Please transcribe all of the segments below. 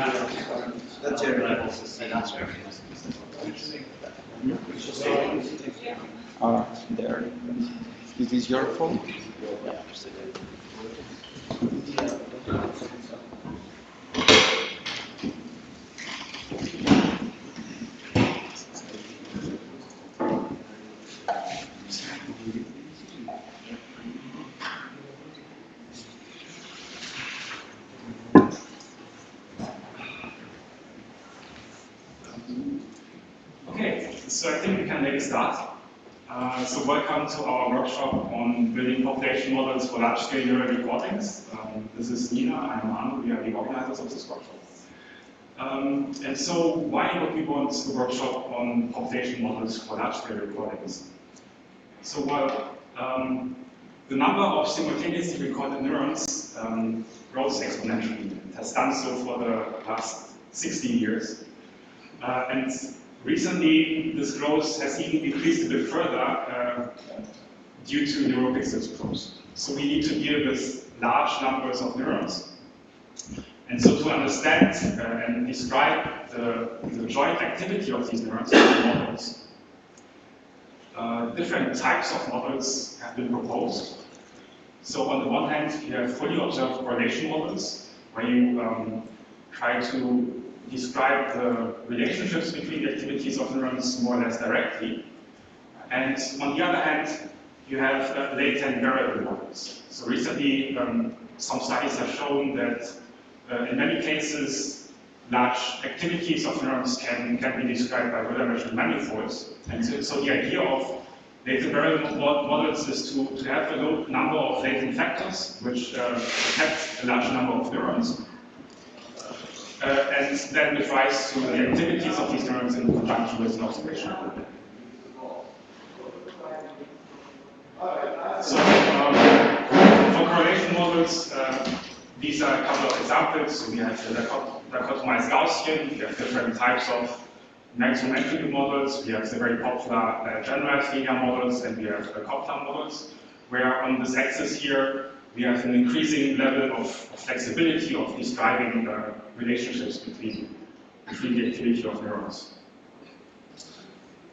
That's your levels. There. Is this your phone? Okay, so I think we can make a start. So welcome to our workshop on building population models for large-scale neural recordings. This is Nina, I'm Anu, we are the organizers of this workshop. And so why would we want a workshop on population models for large-scale recordings? So well, the number of simultaneously recorded neurons grows exponentially. It has done so for the last 16 years. And recently, this growth has even increased a bit further due to neuropixels growth. So we need to deal with large numbers of neurons. And so to understand and describe the joint activity of these neurons in models, different types of models have been proposed. So on the one hand, you have fully observed correlation models, where you try to describe the relationships between the activities of neurons more or less directly. And on the other hand, you have latent variable models. So recently, some studies have shown that in many cases, large activities of neurons can be described by two-dimensional manifolds. And so the idea of latent variable models is to have a low number of latent factors, which affect a large number of neurons. And then give rise to the activities of these neurons in conjunction with an observation. So for correlation models, these are a couple of examples. So we have the dichotomized Gaussian, we have different types of maximum entropy models, we have the very popular generalized linear models, and we have the Copula models, where on this axis here, we have an increasing level of flexibility of describing relationships between the activity of neurons.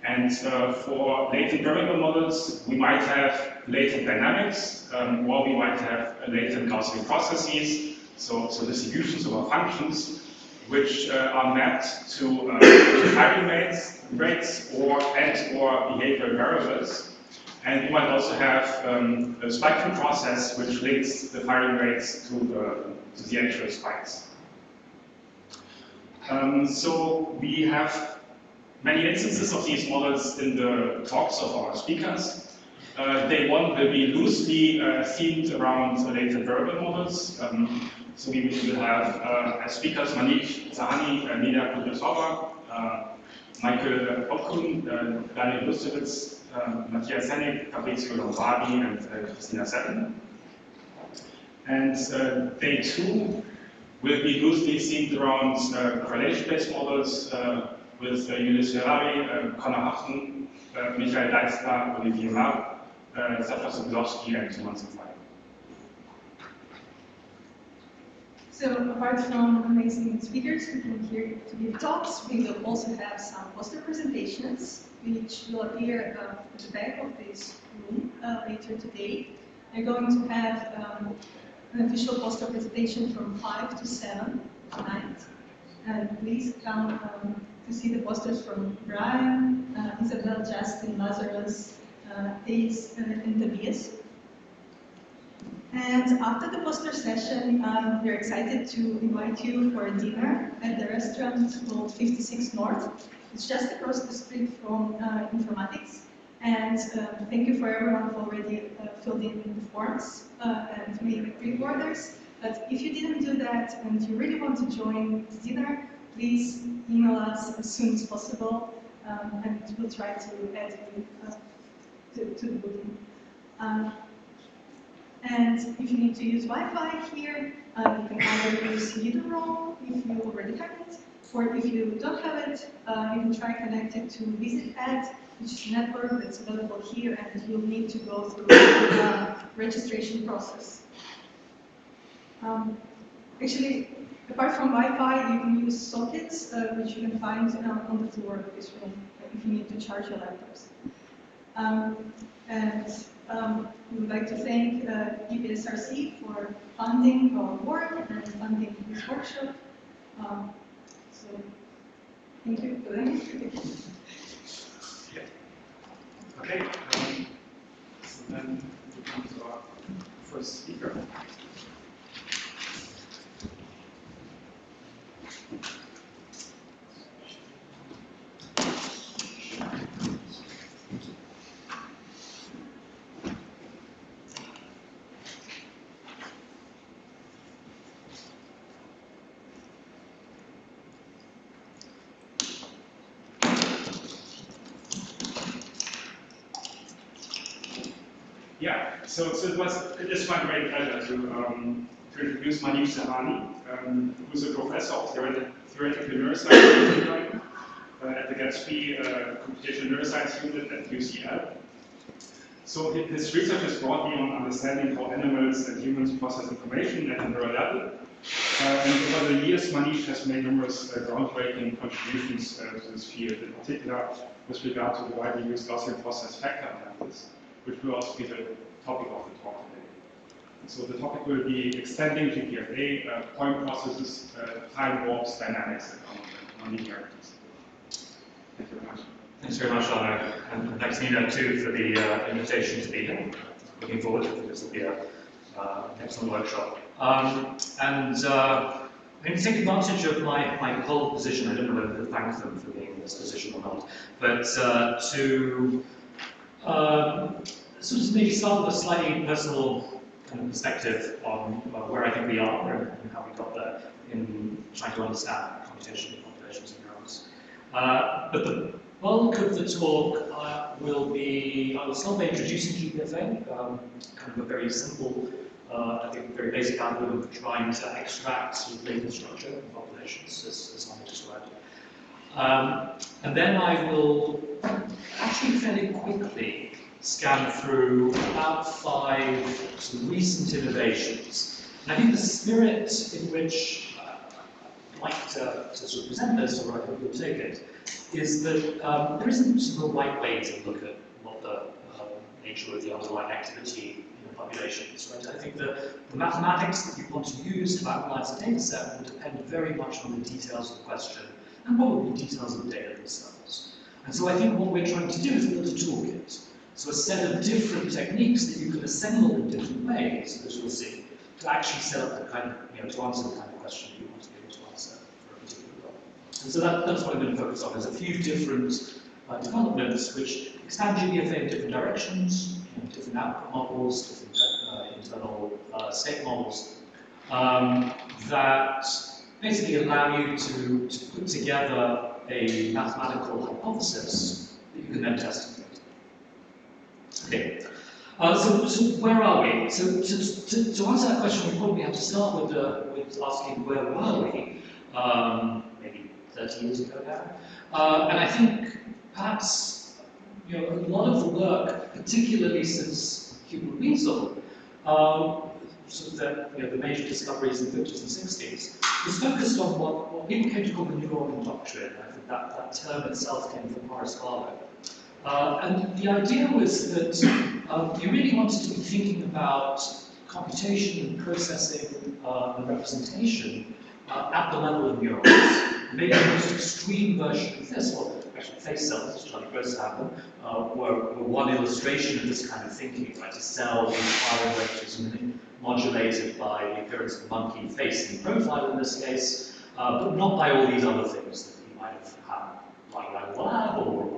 And for latent variable models, we might have latent dynamics, or we might have latent Gaussian processes, so distributions over functions, which are mapped to firing rates or behavioral variables. And you might also have a spiking process which links the firing rates to the actual spikes. So we have many instances of these models in the talks of our speakers. Day one will be loosely themed around latent variable models. So we will have as speakers Maneesh Sahani, Kudryashova, Michael Okkun, Daniel Lustowitz, Matthias Hennig, Fabrizio Lombardi, and Christina Setten. And day two will be loosely themed around correlation-based models with Yunis Ferrari, Connor Haften, Michael Deitzler, Olivier Mar, Safra Sobolowski, and Thomas Fire. So apart from amazing speakers who come here to give talks, we will also have some poster presentations, which will appear at the back of this room later today. We're going to have an official poster presentation from 5 to 7 tonight. And please come to see the posters from Brian, Isabel, Justin, Lazarus, Ace, and Tobias. And after the poster session, we're excited to invite you for a dinner at the restaurant called 56 North. It's just across the street from Informatics. And thank you for everyone who already filled in the forms and made pre-orders. But if you didn't do that and you really want to join the dinner, please email us as soon as possible, and we'll try to add you to the booking. And if you need to use Wi-Fi here, you can either use Udemy if you already have it, or if you don't have it, you can try connected to VisitAd, which is a network that's available here, and you'll need to go through the registration process. Actually, Apart from Wi-Fi, you can use sockets, which you can find on the floor of this room if you need to charge your laptops. We would like to thank EPSRC for funding our work and funding this workshop. So, thank you for that. Yeah. Okay. So then we come to our first speaker. Yeah, so it is my great pleasure to introduce Maneesh Sahani, who is a professor of theoretical neuroscience at the Gatsby Computational Neuroscience Unit at UCL. So his research is broadly on understanding how animals and humans process information at a neural level. And over the years, Maneesh has made numerous groundbreaking contributions to this field, in particular with regard to the widely used Gaussian process factor analysis, which will also be the topic of the talk today. And so the topic will be extending GPFA, point processes, time warps, dynamics, and nonlinearities. Thank you very much. Thanks very much, Arno, and thanks Nina too for the invitation to be here. Looking forward to it. This will be an excellent workshop. I'm going to take advantage of my pole position. I don't know whether to thank them for being in this position or not, but to sort of maybe start with a slightly personal kind of perspective on where I think we are and how we got there in trying to understand computation and populations of neurons. But the bulk of the talk will be, I will start by introducing GPFA, kind of a very simple, I think very basic algorithm for trying to extract sort of data structure in populations, as Anna described. And then I will actually fairly quickly scan through about 5 sort of recent innovations. And I think the spirit in which I'd like to sort of present this, or I hope you'll take it, is that there isn't sort of a right way to look at what the nature of the underlying activity in the population is, right? I think the mathematics that you want to use to analyze a data set will depend very much on the details of the question and probably details of the data themselves. And so I think what we're trying to do is build a toolkit. So a set of different techniques that you can assemble in different ways, as we'll see, to actually set up the kind of, to answer the kind of question you want to be able to answer for a particular problem. And so that's what I'm going to focus on. There's a few different developments which expand GPFA in different directions, different output models, different internal state models, that basically allow you to put together a mathematical hypothesis that you can then test. Okay, so where are we? So to answer that question, we probably have to start with asking where were we, maybe 30 years ago now. And I think perhaps a lot of the work, particularly since Hubert Wiesel, sort of the major discoveries in the 50s and 60s, was focused on what people came to call the neuronal doctrine. I think that term itself came from Horace Barlow. And the idea was that you really wanted to be thinking about computation and processing and representation at the level of neurons. Maybe the most extreme version of this, well, actually face cells, which Charlie Gross had them, were one illustration of this kind of thinking, right? A cell being firing vectors modulated by the appearance of a monkey face in profile in this case, but not by all these other things that you might have had lying around the lab or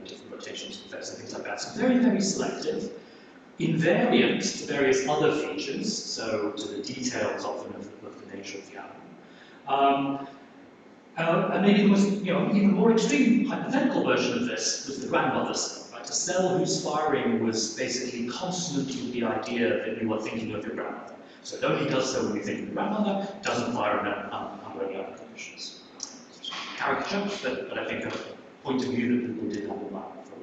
different rotations of effects and things like that. So very, very selective, invariant to various other features, so to the details often of the nature of the animal. And maybe the most, even more extreme hypothetical version of this was the grandmother cell, right? A cell whose firing was basically consonant with the idea that you were thinking of your grandmother. So it only does so when you think of your grandmother, it doesn't fire under any other conditions. Caricature, but I think a point of view that people did have in mind for a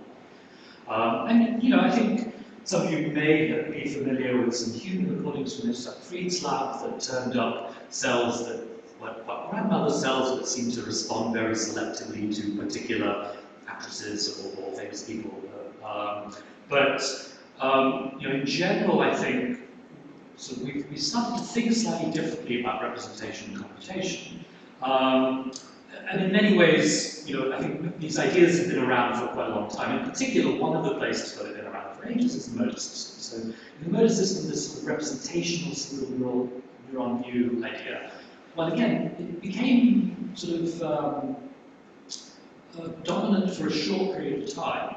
while. And I think some of you may be familiar with some human recordings from Mr. Fried's lab that turned up cells that what grandmother cells that seem to respond very selectively to particular actresses or famous people. In general, I think we started to think slightly differently about representation and computation. And in many ways, I think these ideas have been around for quite a long time. In particular, one of the places where they've been around for ages is the motor system. So in the motor system, this sort of representational single neuron view idea. Well, again, it became sort of dominant for a short period of time.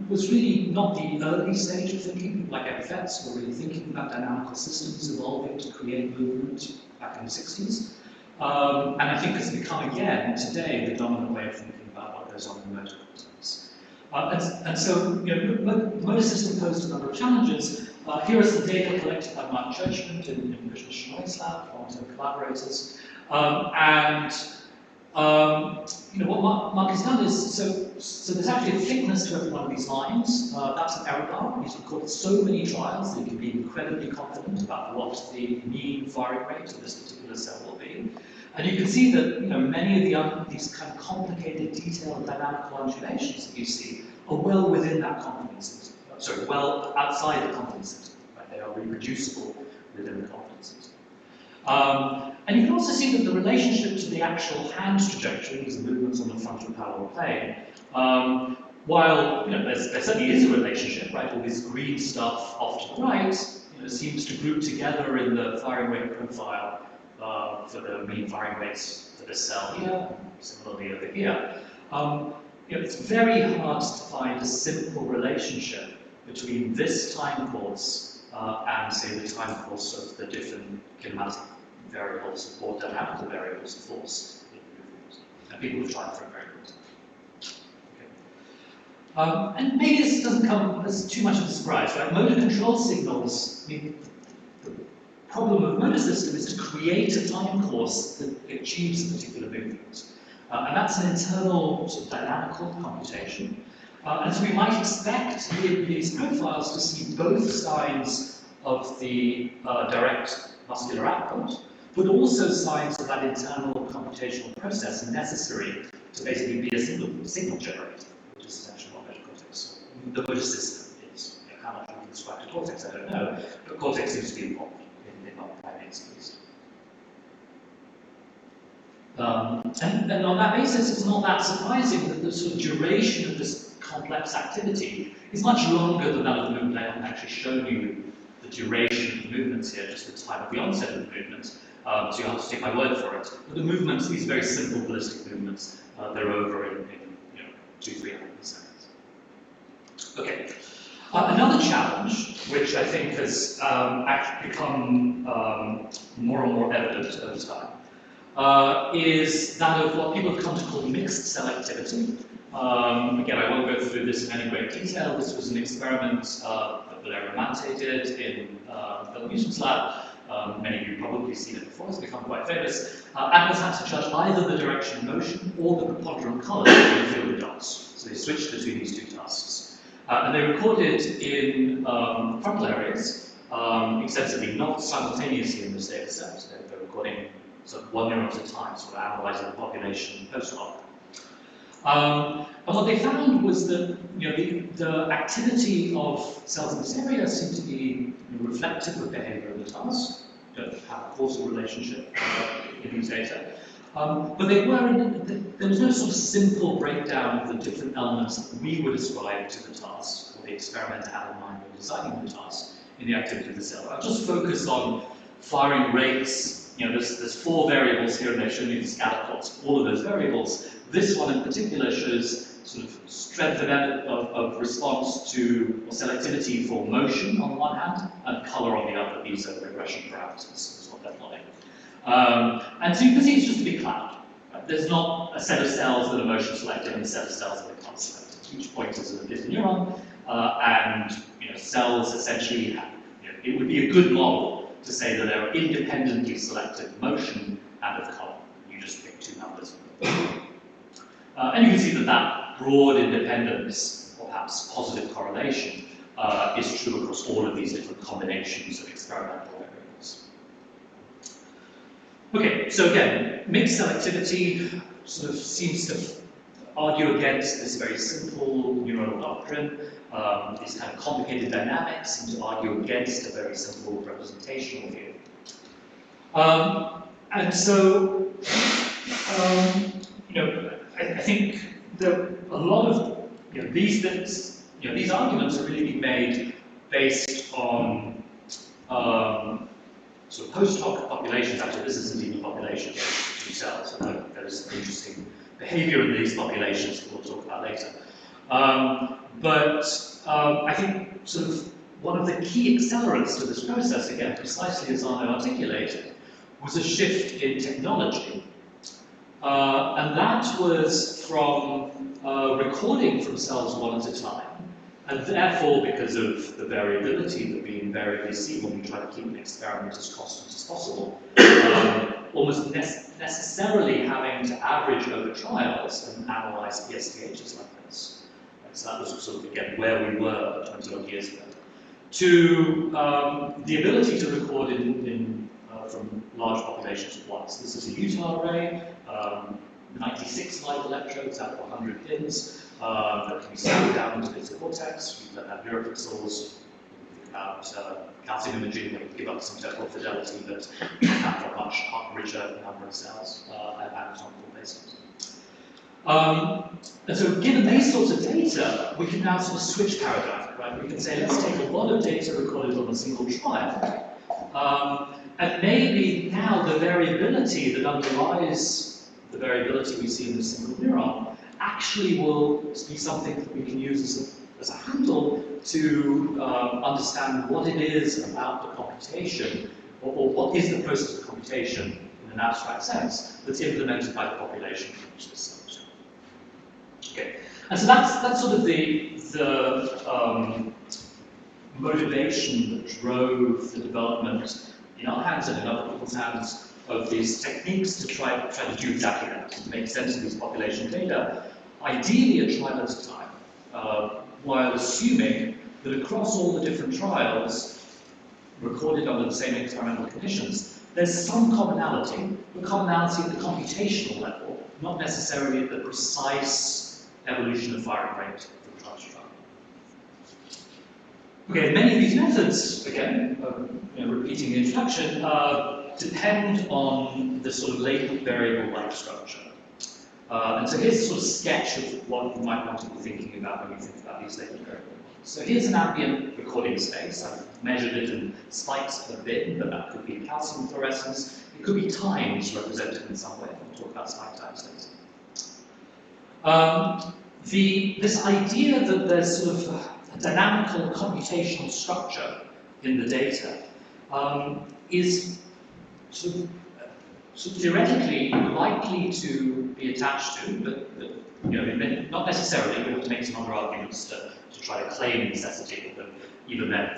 Was really not the early stage of thinking. People like Fetz were really thinking about dynamical systems evolving to create movement back in the 60s. And I think has become again today the dominant way of thinking about what goes on in motor cortex. So the motor system posed a number of challenges. Here is the data collected by Mark Churchland in Krishna Shenoy's lab, long-term collaborators. What Mark has done is, so there's actually a thickness to every one of these lines. That's an error bar. He's recorded so many trials that you can be incredibly confident about what the mean firing rate of this particular cell will be. And you can see that many of these kind of complicated, detailed dynamical undulations that you see are well within that confidence interval. Sorry, well outside the confidence interval. Right? They are reproducible within the confidence interval. And you can also see that the relationship to the actual hand trajectory, these movements on the frontal parallel plane, while there certainly is a relationship, right? All this green stuff off to the right, seems to group together in the firing rate profile for the mean firing rates for this cell here, similarly over here. It's very hard to find a simple relationship between this time course and, say, the time course of the different kinematic variables or dynamical variables of force in movement. And people have tried for a very long time. And maybe this doesn't come as too much of a surprise, right? Motor control signals, the problem of the motor system is to create a time course that achieves a particular movement. And that's an internal sort of dynamical computation. And so we might expect in these profiles to see both sides of the direct muscular output, but also signs of that internal computational process necessary to basically be a signal generator, which is essentially what motor cortex, the motor system is. How much we can describe to cortex, I don't know, but cortex seems to be involved in primates at least. And on that basis, it's not that surprising that the sort of duration of this complex activity is much longer than that of the movement. I haven't actually shown you the duration of the movements here, just the time of the onset of the movement. So you'll have to take my word for it. But the movements, these very simple ballistic movements, they're over in 200-300 seconds. Okay. Another challenge, which I think has actually become more and more evident over time, is that of what people have come to call mixed selectivity. Again, I won't go through this in any great detail. This was an experiment that Valerio Mante did in Phil Newton's lab. Many of you have probably seen it before, it's become quite famous. And was had to judge either the direction of motion or the preponderant colour of the field of dots. So they switched between these two tasks. And they recorded in frontal areas extensively, not simultaneously in this data set. They're recording sort of one neuron at a time, sort of analysing the population post-hoc. And what they found was that the activity of cells in this area seemed to be reflective of behaviour of the task. Don't have a causal relationship in these data. But there was no sort of simple breakdown of the different elements that we would ascribe to the task, or the experimenter had in mind when designing the task in the activity of the cell. I'll just focus on firing rates. There's 4 variables here, and they've shown you the scatter plots, all of those variables. This one in particular shows sort of strength of response to, or selectivity for motion on the one hand, and colour on the other. These are regression parameters, is what they're plotting. And so you can see it's just a big cloud. Right? There's not a set of cells that are motion selective and a set of cells that are color selective. Each point is a neuron, and cells essentially have, it would be a good model to say that they're independently selective motion and of color. You just pick 2 numbers. And you can see that broad independence, or perhaps positive correlation, is true across all of these different combinations of experimental variables. Okay, so again, mixed selectivity sort of seems to argue against this very simple neuronal doctrine. These kind of complicated dynamics seem to argue against a very simple representational view. And so, I think that a lot of these things, these arguments are really being made based on sort of post hoc populations. Actually, this isn't even a population themselves. So there is some interesting behavior in these populations that we'll talk about later. I think sort of one of the key accelerants to this process, again, precisely as Arno articulated, was a shift in technology. And that was from recording from cells one at a time, and therefore, because of the variability that we invariably see when we try to keep an experiment as constant as possible, almost necessarily having to average over trials and analyze PSTHs like this. Right, so that was sort of, again, where we were 20 odd years ago. To the ability to record from large populations at once. This is a Utah array, 96 live electrodes out of 100 pins that can be scaled down into the cortex. We have neuropixels, about calcium imaging that would give us some temporal fidelity, but have a much richer number of cells at anatomical basis. And so given these sorts of data, we can now sort of switch paradigm, right? We can say, let's take a lot of data recorded on a single trial, and maybe now the variability that underlies the variability we see in the single neuron actually will be something that we can use as a handle to understand what it is about the computation, or what is the process of computation in an abstract sense that's implemented by the population from which this is. Okay, and so that's sort of the motivation that drove the development in our hands and in other people's hands of these techniques to try to do exactly that, to make sense of these population data, ideally a trial at a time, while assuming that across all the different trials recorded under the same experimental conditions, there's some commonality, but commonality at the computational level, not necessarily at the precise evolution of firing rate from trial to trial. Okay, many of these methods, again, repeating the introduction, depend on the sort of latent variable-like structure. And so here's a sort of sketch of what you might want to be thinking about when you think about these latent variables. So here's an ambient recording space. I've measured it in spikes per bin, but that could be calcium fluorescence. It could be times represented in some way. We'll talk about spike times later. This idea that there's sort of a dynamical computational structure in the data is sort of theoretically likely to be attached to, but not necessarily. We have to make some other arguments to try to claim necessity, but even then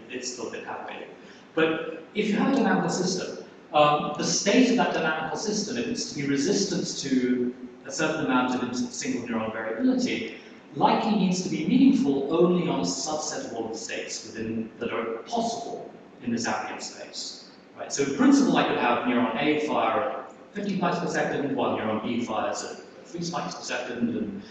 it's still a bit complicated. But if you have a dynamical system, the state of that dynamical system, if it's to be resistant to a certain amount of single neuron variability, likely needs to be meaningful only on a subset of all the states that are possible in this ambient space. Right? So in principle, I could have neuron A fire at 50 spikes per second, while neuron B fires at 3 spikes per second, and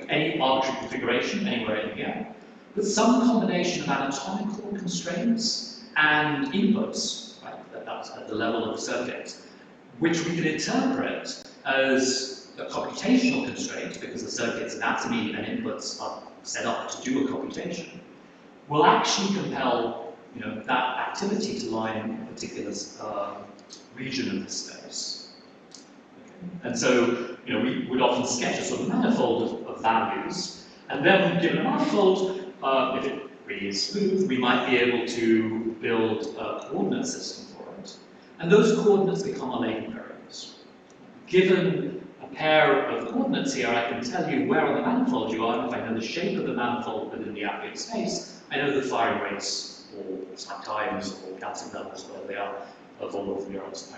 any arbitrary configuration anywhere in here. But some combination of anatomical constraints and inputs, right, that's at the level of the circuit, which we can interpret as a computational constraint, because the circuit's anatomy and inputs are set up to do a computation, will actually compel that activity to lie in a particular region of the space. Okay. And so, we would often sketch a sort of manifold of values, and then given a manifold, if it really is smooth, we might be able to build a coordinate system for it. And those coordinates become our latent variables. Given a pair of coordinates here, I can tell you where on the manifold you are, and if I know the shape of the manifold within the ambient space, I know the firing rates, or spike times, or calcium levels, where they are, of all of the neurons.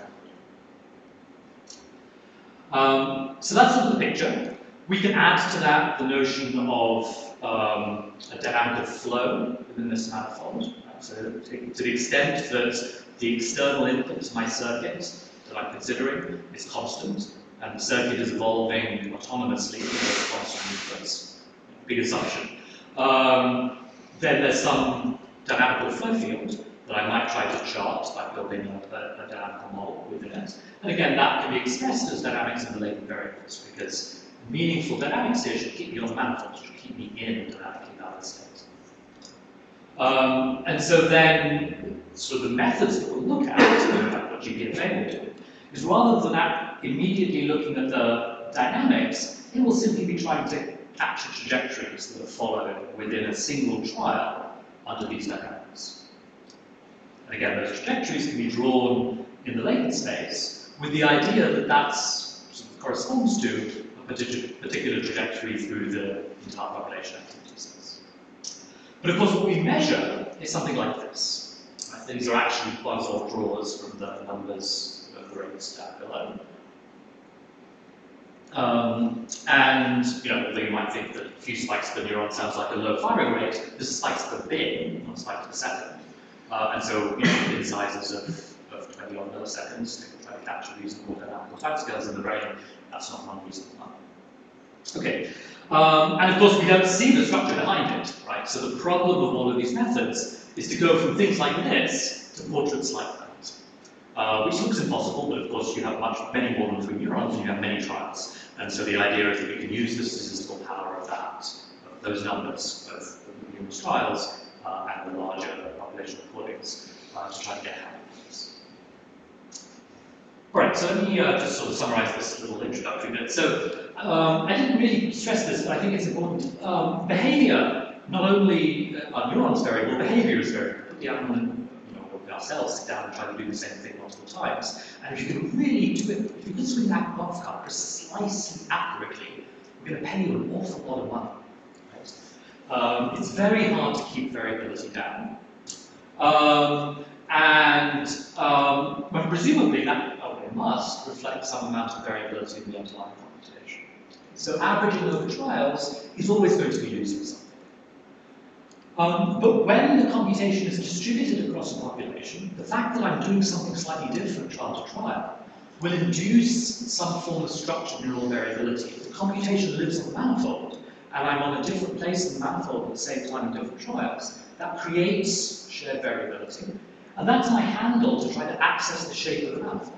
So that's sort of the picture. We can add to that the notion of a dynamic of flow within this manifold. So to the extent that the external input to my circuit that I'm considering is constant, and the circuit is evolving autonomously with constant inputs, big assumption, then there's some dynamical flow field that I might try to chart by building a dynamical model within it. And again, that can be expressed as dynamics in the latent variables, because meaningful dynamics here should keep me on the manifold, should keep me in a dynamically valid state. And so then, sort of the methods that we'll look at, like what GPFA will do, is rather than immediately looking at the dynamics, it will simply be trying to capture trajectories that are followed within a single trial under these dynamics. And again, those trajectories can be drawn in the latent space with the idea that that sort of corresponds to a particular trajectory through the entire population activity space. But of course, what we measure is something like this. Right? These are actually quasi draws from the numbers of the rates down below. And although you might think that a few spikes per neuron sounds like a low firing rate, this is spikes per bin, not spikes per second. And so bin sizes of 20 odd milliseconds to try to capture reasonable dynamical timescales in the brain, that's not one reasonable number. Okay, and of course we don't see the structure behind it, right? So the problem of all of these methods is to go from things like this to portraits like that, which looks impossible, but of course you have many more than 3 neurons and you have many trials. And so the idea is that we can use the statistical power of that, of those numbers, of the numerous trials and the larger population recordings to try to get ahead of this. All right, so let me just sort of summarize this little introductory bit. So I didn't really stress this, but I think it's important. Behavior, not only are neurons variable, behavior is variable. Put the animal, ourselves sit down and try to do the same thing multiple times. And if you can really do it, if you can swing that buff cut precisely accurately, we're going to pay you an awful lot of money. Right? It's very hard to keep variability down. But presumably that must reflect some amount of variability in the underlying computation. So averaging over trials is always going to be losing something. But when the computation is distributed across a population, the fact that I'm doing something slightly different trial to trial will induce some form of structured neural variability. If the computation lives on the manifold, and I'm on a different place in the manifold at the same time in different trials, that creates shared variability. And that's my handle to try to access the shape of the manifold.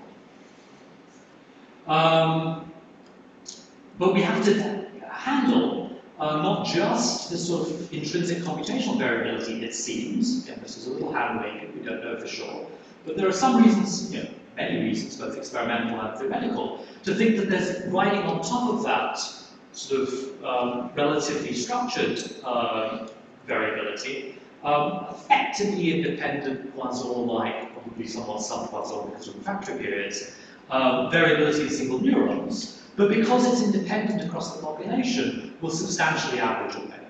But we have to handle not just the sort of intrinsic computational variability, it seems. Again, this is a little hand-waving, we don't know for sure. But there are some reasons, many reasons, both experimental and theoretical, to think that there's riding on top of that sort of relatively structured variability, effectively independent quasar-like, probably somewhat sub-quasar because of refractory periods, variability in single neurons. But because it's independent across the population, will substantially average away.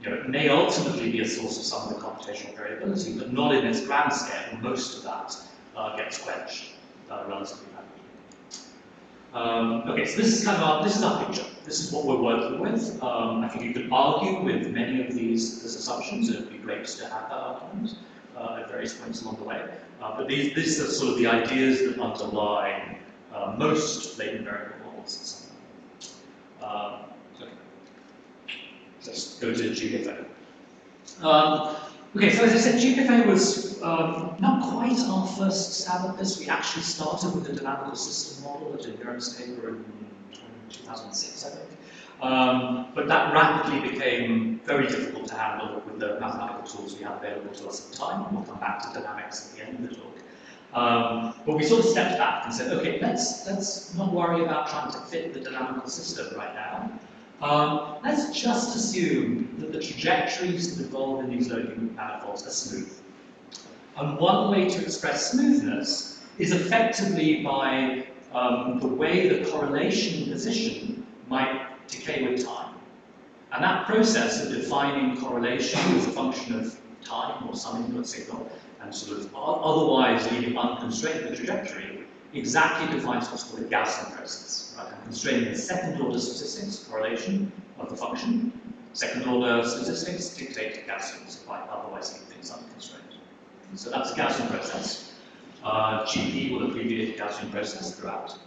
It may ultimately be a source of some of the computational variability, but not in its grand scale. Most of that gets quenched relatively rapidly. Okay, so this is our picture. This is what we're working with. I think you could argue with many of these assumptions. It would be great to have that argument at various points along the way. But these are sort of the ideas that underlie most latent variable models. Okay. Let's go to GPFA. Okay, so as I said, GPFA was not quite our first stab at this. We actually started with a dynamical system model at a Edinburgh paper in 2006, I think. But that rapidly became very difficult to handle with the mathematical tools we had available to us at the time. We'll come back to dynamics at the end of the talk. But we sort of stepped back and said, okay, let's not worry about trying to fit the dynamical system right now. Let's just assume that the trajectories that involved in these loading manifolds are smooth. And one way to express smoothness is effectively by the way the correlation position might decay with time. And that process of defining correlation as a function of time or some input signal and sort of otherwise leaving unconstrained the trajectory exactly defines what's called a Gaussian process. Right? I'm constraining the second order statistics, correlation of the function. Second order statistics dictate Gaussians by otherwise leaving things unconstrained. So that's a Gaussian process. GP will abbreviate the Gaussian process throughout.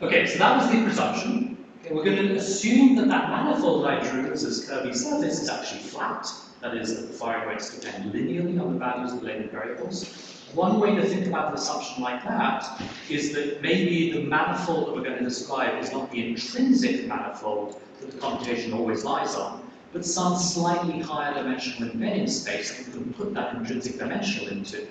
Okay, so that was the presumption. Okay, we're going to assume that that manifold I drew as this curvy surface is actually flat. That is, that the firing rates depend linearly on the values of the latent variables. One way to think about an assumption like that is that maybe the manifold that we're going to describe is not the intrinsic manifold that the computation always lies on, but some slightly higher dimensional embedding space that we can put that intrinsic dimensional into,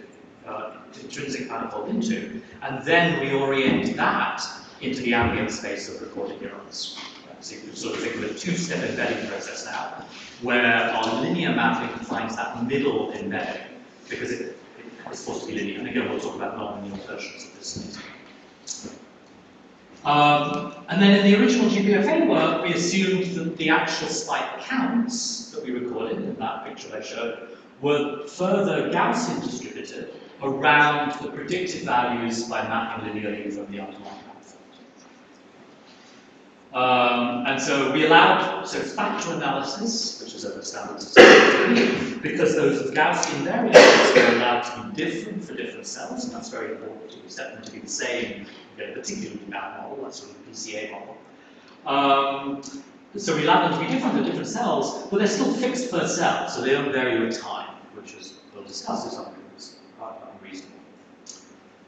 intrinsic manifold into, and then reorient that into the ambient space of recorded neurons. So you can sort of think of a two-step embedding process now, where our linear mapping finds that middle embedding, because it's supposed to be linear. And again, we'll talk about non-linear versions of this later. And then in the original GPFA work, we assumed that the actual spike counts that we recorded in that picture I showed were further Gaussian distributed around the predicted values by mapping linearly from the underlying manifold. And so we allowed, so factor analysis, which is a standard system, because those Gaussian variables are allowed to be different for different cells, and that's very important. We set them to be the same, in a particularly bad model, that's sort of a PCA model. So we allow them to be different for different cells, but they're still fixed per cell, so they don't vary with time, which is, we'll discuss, is unreasonable.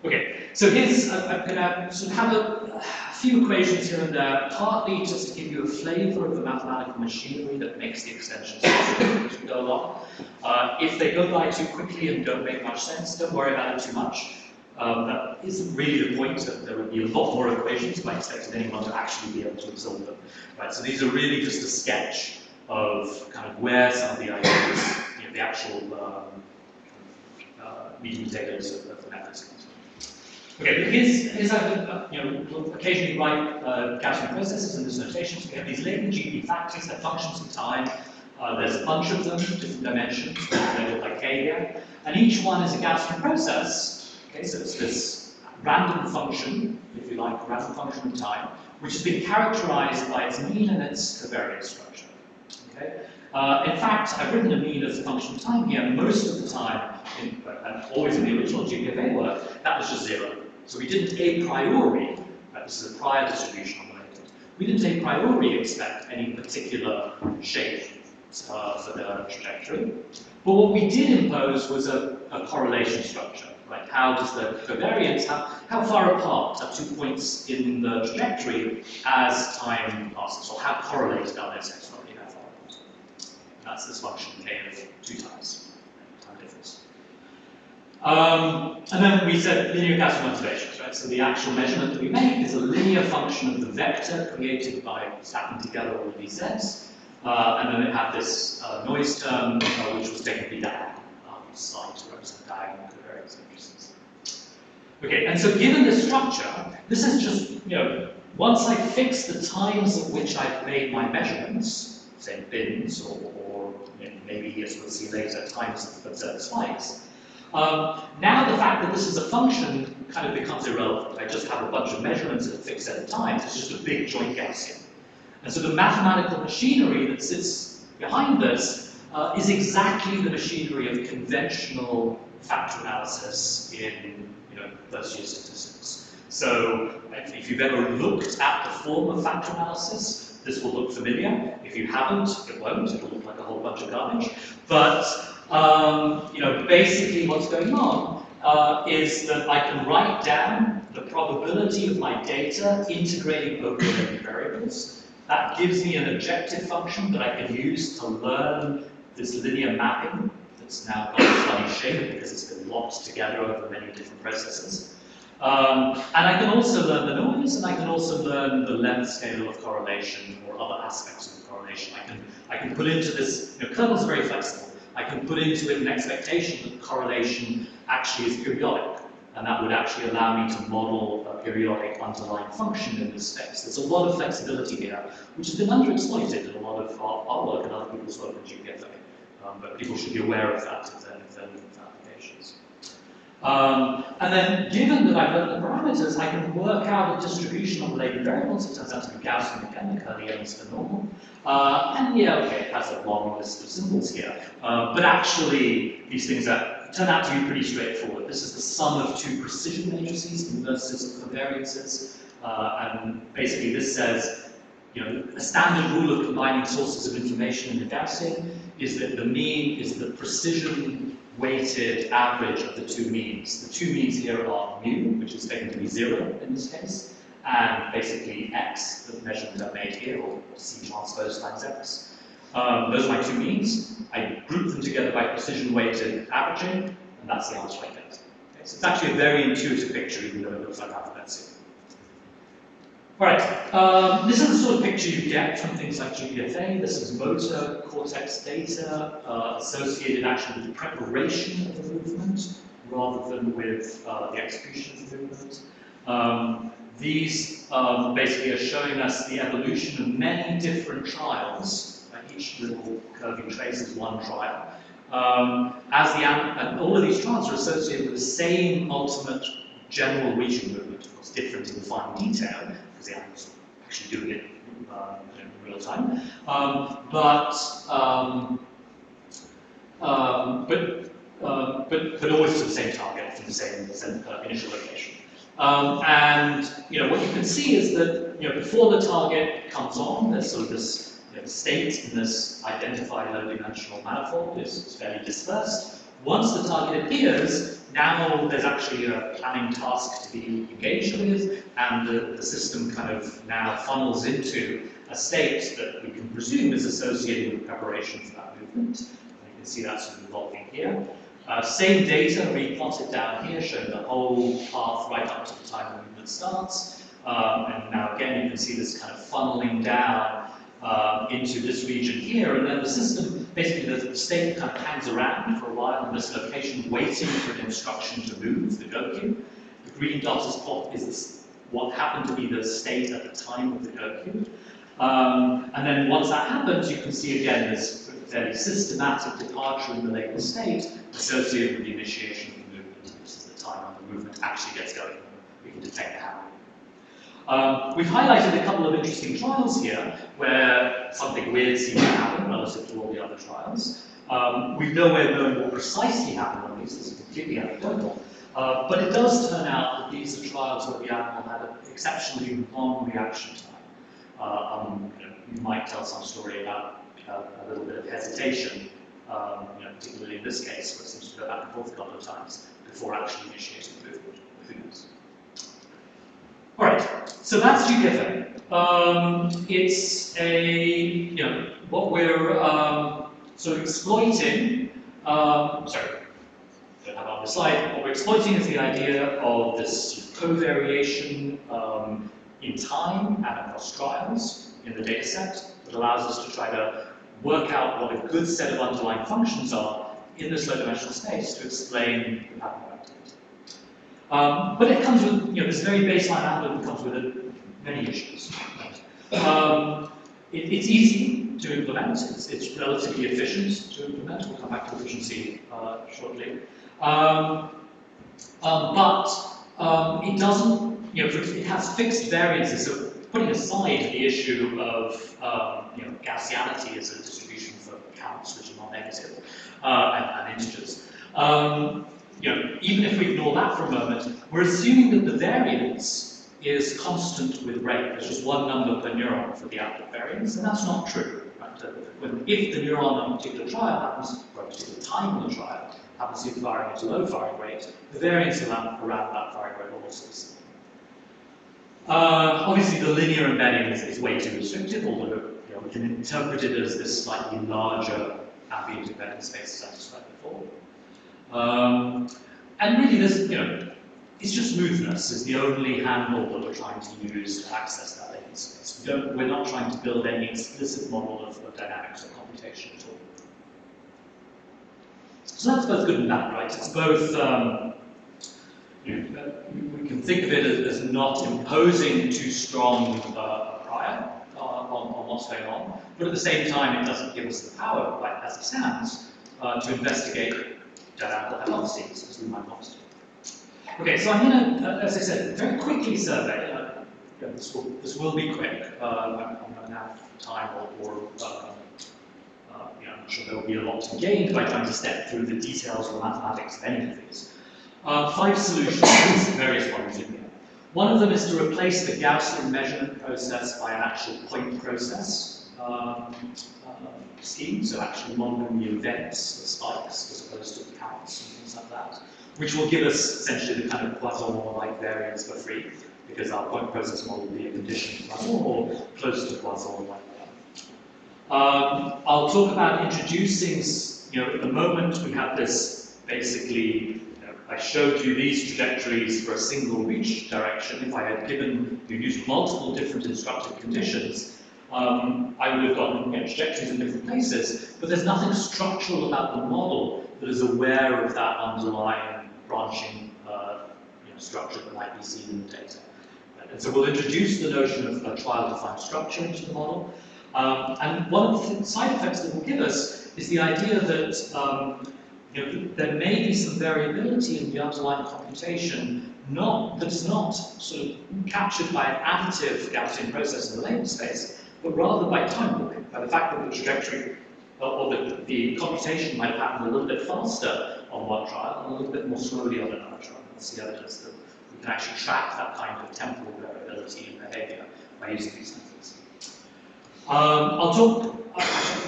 Okay, so here's, I'm going to sort of have a few equations here and there, partly just to give you a flavor of the mathematical machinery that makes the extensions as we go along. If they go by too quickly and don't make much sense, don't worry about it too much. That isn't really the point, that there would be a lot more equations if I expected anyone to actually be able to absorb them. Right, so these are really just a sketch of kind of where some of the ideas, you know, the actual meat and potatoes of the methods comes from. Okay, but here's you know, we'll occasionally write Gaussian processes in this notation. So we have these latent GP factors, they're functions of time. There's a bunch of them, different dimensions, labeled by K here. And each one is a Gaussian process. Okay, so it's this random function, if you like, random function of time, which has been characterized by its mean and its covariance structure. Okay? In fact, I've written a mean as a function of time here. Most of the time, and always in the original GPFA work, that was just 0. So we didn't a priori, this is a prior distribution on the latent, we didn't a priori expect any particular shape for the trajectory. But what we did impose was a correlation structure. Right? How does the covariance, how far apart are 2 points in the trajectory as time passes, or how correlated are they sexually, how far apart? And that's this function k of 2 times time difference. And then we said linear Gaussian observations, right? So the actual measurement that we make is a linear function of the vector created by stacking together all of these sets. And then it had this noise term, which was technically diagonal, side to represent diagonal covariance matrices. Okay, and so given this structure, this is just, you know, once I fix the times at which I've made my measurements, say bins, or maybe, as we'll see later, times of certain spikes, now the fact that this is a function kind of becomes irrelevant. I just have a bunch of measurements at a fixed set of times. It's just a big joint Gaussian. And so the mathematical machinery that sits behind this is exactly the machinery of conventional factor analysis in, you know, first-year statistics. So if you've ever looked at the form of factor analysis, this will look familiar. If you haven't, it won't. It'll look like a whole bunch of garbage. But you know, basically what's going on is that I can write down the probability of my data integrating over many variables. That gives me an objective function that I can use to learn this linear mapping that's now got a funny shape because it's been locked together over many different processes. And I can also learn the noise, and I can also learn the length scale of correlation or other aspects of the correlation. I can put into this, you know, kernels are very flexible. I can put into it an expectation that correlation actually is periodic, and that would actually allow me to model a periodic underlying function in this space. There's a lot of flexibility here, which has been underexploited in a lot of our work and other people's work in GPFA. But people should be aware of that if they're looking for applications. And then, given that I've learned the parameters, I can work out a distribution of latent variables. It turns out to be Gaussian again, the curly ends are normal. And yeah, okay, it has a long list of symbols here. But actually, these things are turned out to be pretty straightforward. This is the sum of two precision matrices, inverses and covariances, and basically this says, a standard rule of combining sources of information in the Gaussian is that the mean is the precision-weighted average of the two means. The two means here are mu, which is taken to be 0 in this case, and basically x, the measurement I made here, or C transpose times x. Those are my two means. I group them together by precision-weighted averaging, and that's the answer I get. Okay, so it's actually a very intuitive picture, even though it looks like alphabet. All right, this is the sort of picture you get from things like GPFA. This is motor cortex data associated actually with the preparation of the movement rather than with the execution of the movement. These basically are showing us the evolution of many different trials. Each little curving trace is one trial. And all of these trials are associated with the same ultimate general region movement, of course different in fine detail, because the animals are actually doing it in real time. But always to the same target from the same initial location. And what you can see is that before the target comes on, there's sort of this state in this identified low-dimensional manifold is fairly dispersed. Once the target appears, now there's actually a planning task to be engaged with, and the system kind of now funnels into a state that we can presume is associated with preparation for that movement. And you can see that sort of evolving here. Same data replotted down here, showing the whole path right up to the time the movement starts. And now again, you can see this kind of funneling down into this region here, and then the system, basically the state kind of hangs around for a while in this location, waiting for an instruction to move, the go cue. The green dot is what happened to be the state at the time of the go cue. And then once that happens, you can see again this fairly systematic departure in the latent state associated with the initiation of the movement. This is the time when the movement actually gets going. We can detect it happening. We've highlighted a couple of interesting trials here where something weird seemed to happen relative to all the other trials. We've nowhere known what precisely happened on these. This is completely anecdotal. But it does turn out that these are trials where the animal had an exceptionally long reaction time. You might tell some story about a little bit of hesitation, particularly in this case, where it seems to go back and forth a couple of times before actually initiating the movement. Who knows? All right, so that's GPFA. It's what we're sort of exploiting. Sorry, don't have on the slide. What we're exploiting is the idea of this covariation in time and across trials in the data set that allows us to try to work out what a good set of underlying functions are in this low-dimensional space to explain the pattern of activity. But it comes with, this very baseline algorithm comes with many issues. It's easy to implement. It's relatively efficient to implement. We'll come back to efficiency shortly. But it doesn't, it has fixed variances. So putting aside the issue of Gaussianity as a distribution for counts, which are non-negative, and integers. Even if we ignore that for a moment, we're assuming that the variance is constant with rate. There's just one number per neuron for the output variance, and that's not true. Right? If the neuron on a particular trial happens, or a particular time in the trial, happens to be firing at a low firing rate, the variance around that firing rate will also be similar. Obviously, the linear embedding is way too restrictive, although we can interpret it as this slightly larger ambient embedding space as I described before. And really, this, it's just smoothness is the only handle that we're trying to use to access that latent space. We're not trying to build any explicit model of dynamics or computation at all. So that's both good and bad, right? It's both, we can think of it as not imposing too strong a prior on what's going on, but at the same time, it doesn't give us the power, like, as it stands, to investigate dynamical hypotheses, as we might want to do. Okay, so I'm going to, as I said, very quickly survey. This will be quick. I'm going to have time or I'm sure there will be a lot to be gained by trying to step through the details of the mathematics of any of these. 5 solutions, various ones in here. One of them is to replace the Gaussian measurement process by an actual point process scheme, so actually modeling the events, the spikes, as opposed to the counts and things like that, which will give us essentially the kind of Poisson-like variance for free, because our point process model will be a condition to Poisson or close to Poisson like that. I'll talk about introducing, at the moment we have this basically, I showed you these trajectories for a single reach direction. If I had used multiple different instructive conditions, I would have gotten trajectories in different places, but there's nothing structural about the model that is aware of that underlying branching structure that might be seen in the data. And so we'll introduce the notion of a trial-defined structure into the model. And one of the side effects that will give us is the idea that there may be some variability in the underlying computation that's not sort of captured by an additive Gaussian process in the latent space, but rather by time warping, by the fact that the trajectory or the computation might happen a little bit faster on one trial and a little bit more slowly on another trial. That's the evidence that we can actually track that kind of temporal variability in behavior by using these methods. I'll talk,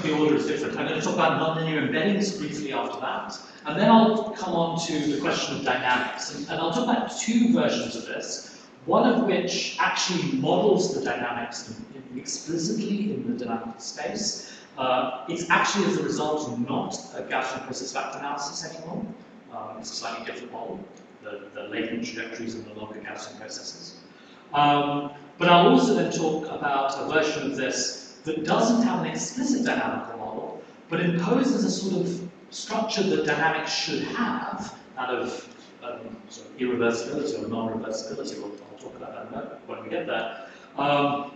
the order is different. I'm going to talk about nonlinear embeddings briefly after that, and then I'll come on to the question of dynamics. And I'll talk about 2 versions of this, one of which actually models the dynamics explicitly in the dynamical space. It's actually as a result of not a Gaussian process factor analysis anymore. It's a slightly different model. The latent trajectories are no longer Gaussian processes. But I'll also then talk about a version of this that doesn't have an explicit dynamical model, but imposes a sort of structure that dynamics should have, out of sort of irreversibility or non-reversibility. I'll talk about that when we get there,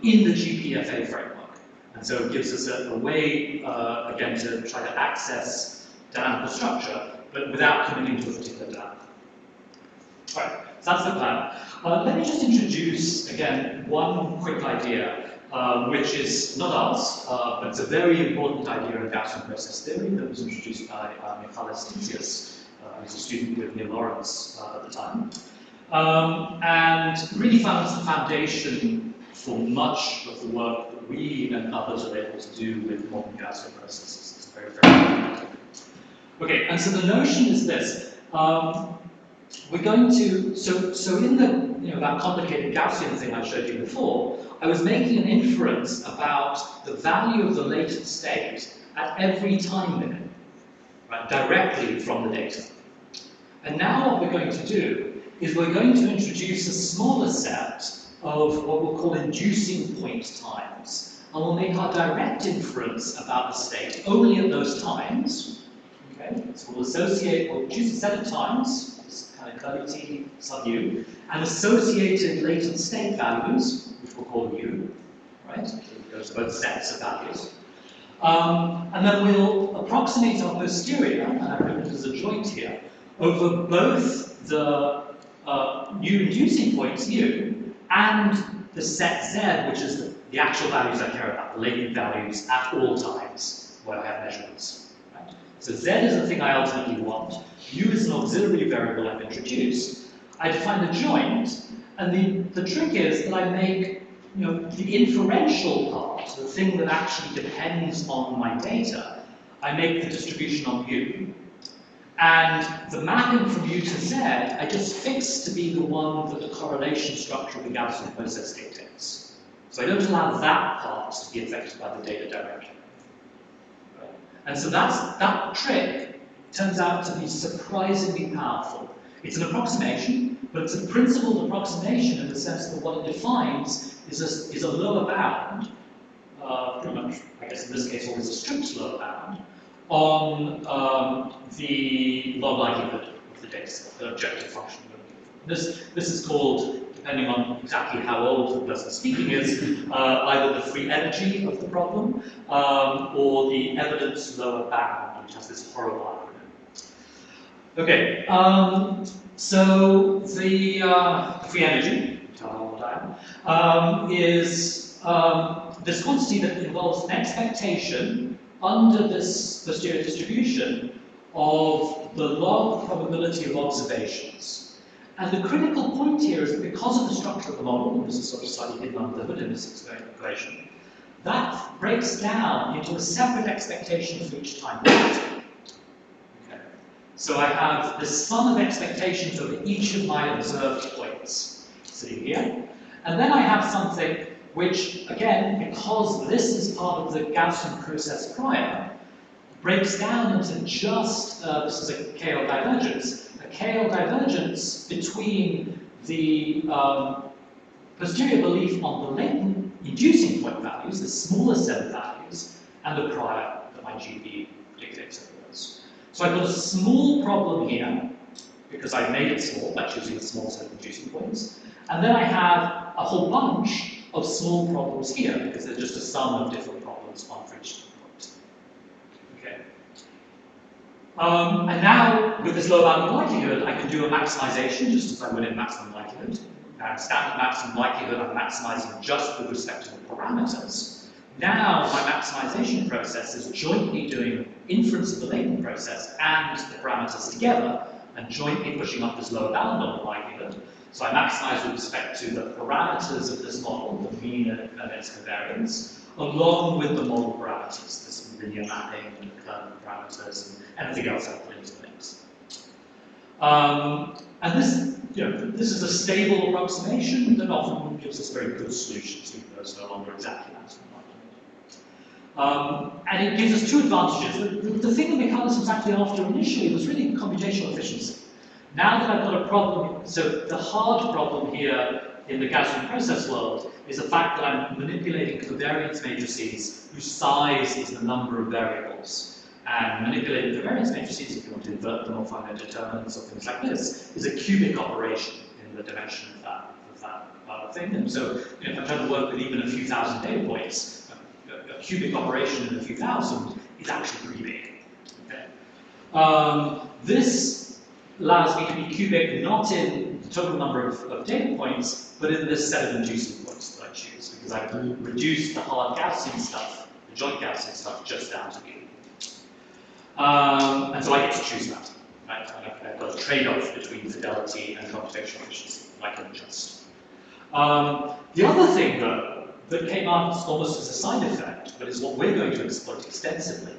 in the GPFA framework. And so it gives us a way, again, to try to access dynamical structure, but without committing to a particular dynamic. All right, so that's the plan. Let me just introduce, again, one quick idea, which is not ours, but it's a very important idea in Gaussian process theory that was introduced by Michalis Titius, who's a student with Neil Lawrence at the time, and really founds the foundation for much of the work that we and others are able to do with modern Gaussian processes. It's very, very important. Okay, and so the notion is this. We're going to, so in the, that complicated Gaussian thing I showed you before, I was making an inference about the value of the latent state at every time minute, right, directly from the data. And now what we're going to do is we're going to introduce a smaller set of what we'll call inducing point times, and we'll make our direct inference about the state only at those times. Okay, so we'll choose a set of times, kind of curly T sub u, and associated latent state values, which we'll call u, right? So it goes to both sets of values. And then we'll approximate our posterior, and I've written it as a joint here, over both the u inducing points u and the set z, which is the actual values I care about, the latent values at all times where I have measurements. Right? So z is the thing I ultimately want. U is an auxiliary variable I've introduced. I define the joint, and the trick is that I make the inferential part, the thing that actually depends on my data, I make the distribution on U. And the mapping from U to Z, I just fix to be the one that the correlation structure of the Gaussian process dictates. So I don't allow that part to be affected by the data directly. Right? And so that trick turns out to be surprisingly powerful. It's an approximation, but it's a principled approximation in the sense that what it defines is a lower bound, pretty much, I guess in this case always a strict lower bound, on the log likelihood of the data set, the objective function. This is called, depending on exactly how old the person speaking is, either the free energy of the problem or the evidence lower bound, which has this horrible acronym. Okay, so the free energy, tell how old I am, is this quantity that involves an expectation under this posterior distribution of the log probability of observations. And the critical point here is that because of the structure of the model, and this is sort of slightly hidden under the hood in this equation, that breaks down into a separate expectation for each time point. Okay. So I have the sum of expectations over each of my observed points sitting here. And then I have something which, again, because this is part of the Gaussian process prior, breaks down into just, this is a KL divergence between the posterior belief on the latent inducing point values, the smaller set of values, and the prior that my GP predicts over those. So I've got a small problem here, because I made it small by choosing a small set of inducing points, and then I have a whole bunch of small problems here, because they're just a sum of different problems, one for each point. Okay. And now, with this lower bound of likelihood, I can do a maximization, just as I would in maximum likelihood. And standard maximum likelihood, I'm maximizing just with respect to the parameters. Now, my maximization process is jointly doing inference of the latent process and the parameters together, and jointly pushing up this lower bound on the likelihood. So I maximize with respect to the parameters of this model, the mean and its covariance, along with the model parameters, this linear mapping and the kernel parameters and anything else I put into the mix. And this, this is a stable approximation that often gives us very good solutions, even though it's no longer exactly maximum likelihood. And it gives us two advantages. The thing that Michaelis was actually after initially was really computational efficiency. Now that I've got a problem, so the hard problem here in the Gaussian process world is the fact that I'm manipulating covariance matrices whose size is the number of variables. And manipulating covariance matrices, if you want to invert them or find their determinants or things like this, is a cubic operation in the dimension of that thing. And so, if I'm trying to work with even a few thousand data points, a cubic operation in a few thousand is actually pretty big. Okay. This allows me to be cubic not in the total number of data points, but in this set of inducing points that I choose, because I've reduced the hard Gaussian stuff, the joint Gaussian stuff, just down to B. And so I get to choose that. Right? I've got a trade-off between fidelity and computational efficiency I can adjust. The other thing, though, that came up almost as a side effect, but is what we're going to exploit extensively,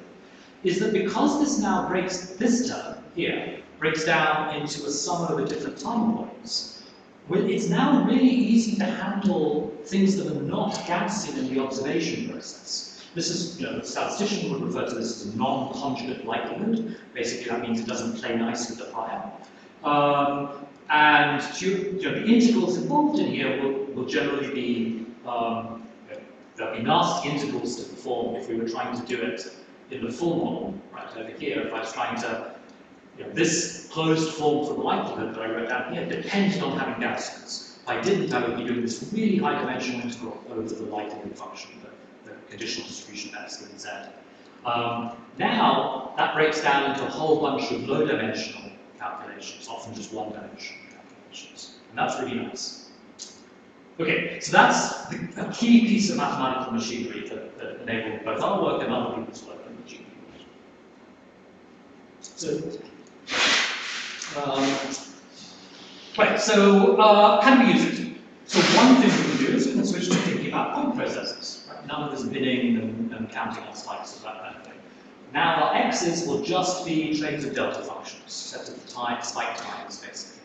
is that because this now breaks, this term here, breaks down into a sum over different time points, it's now really easy to handle things that are not Gaussian in the observation process. This is, the statistician would refer to this as a non-conjugate likelihood. Basically, that means it doesn't play nice with the prior. And the integrals involved in here will generally be, there'll be nasty integrals to perform if we were trying to do it in the full model, right over here. If I was trying to, this closed form for the likelihood that I wrote down here depended on having Gaussians. If I didn't, I would be doing this really high dimensional integral over the likelihood function, the conditional distribution of x and z. Now, that breaks down into a whole bunch of low dimensional calculations, often just one dimensional calculations. And that's really nice. Okay, so that's a key piece of mathematical machinery that enabled both our work and other people's work in the GP world. So, how do we use it? So one thing we can do is we can switch to thinking about point processes. Right? None of this binning and counting on spikes or that kind of thing. Now our x's will just be trains of delta functions, set of spike times, basically.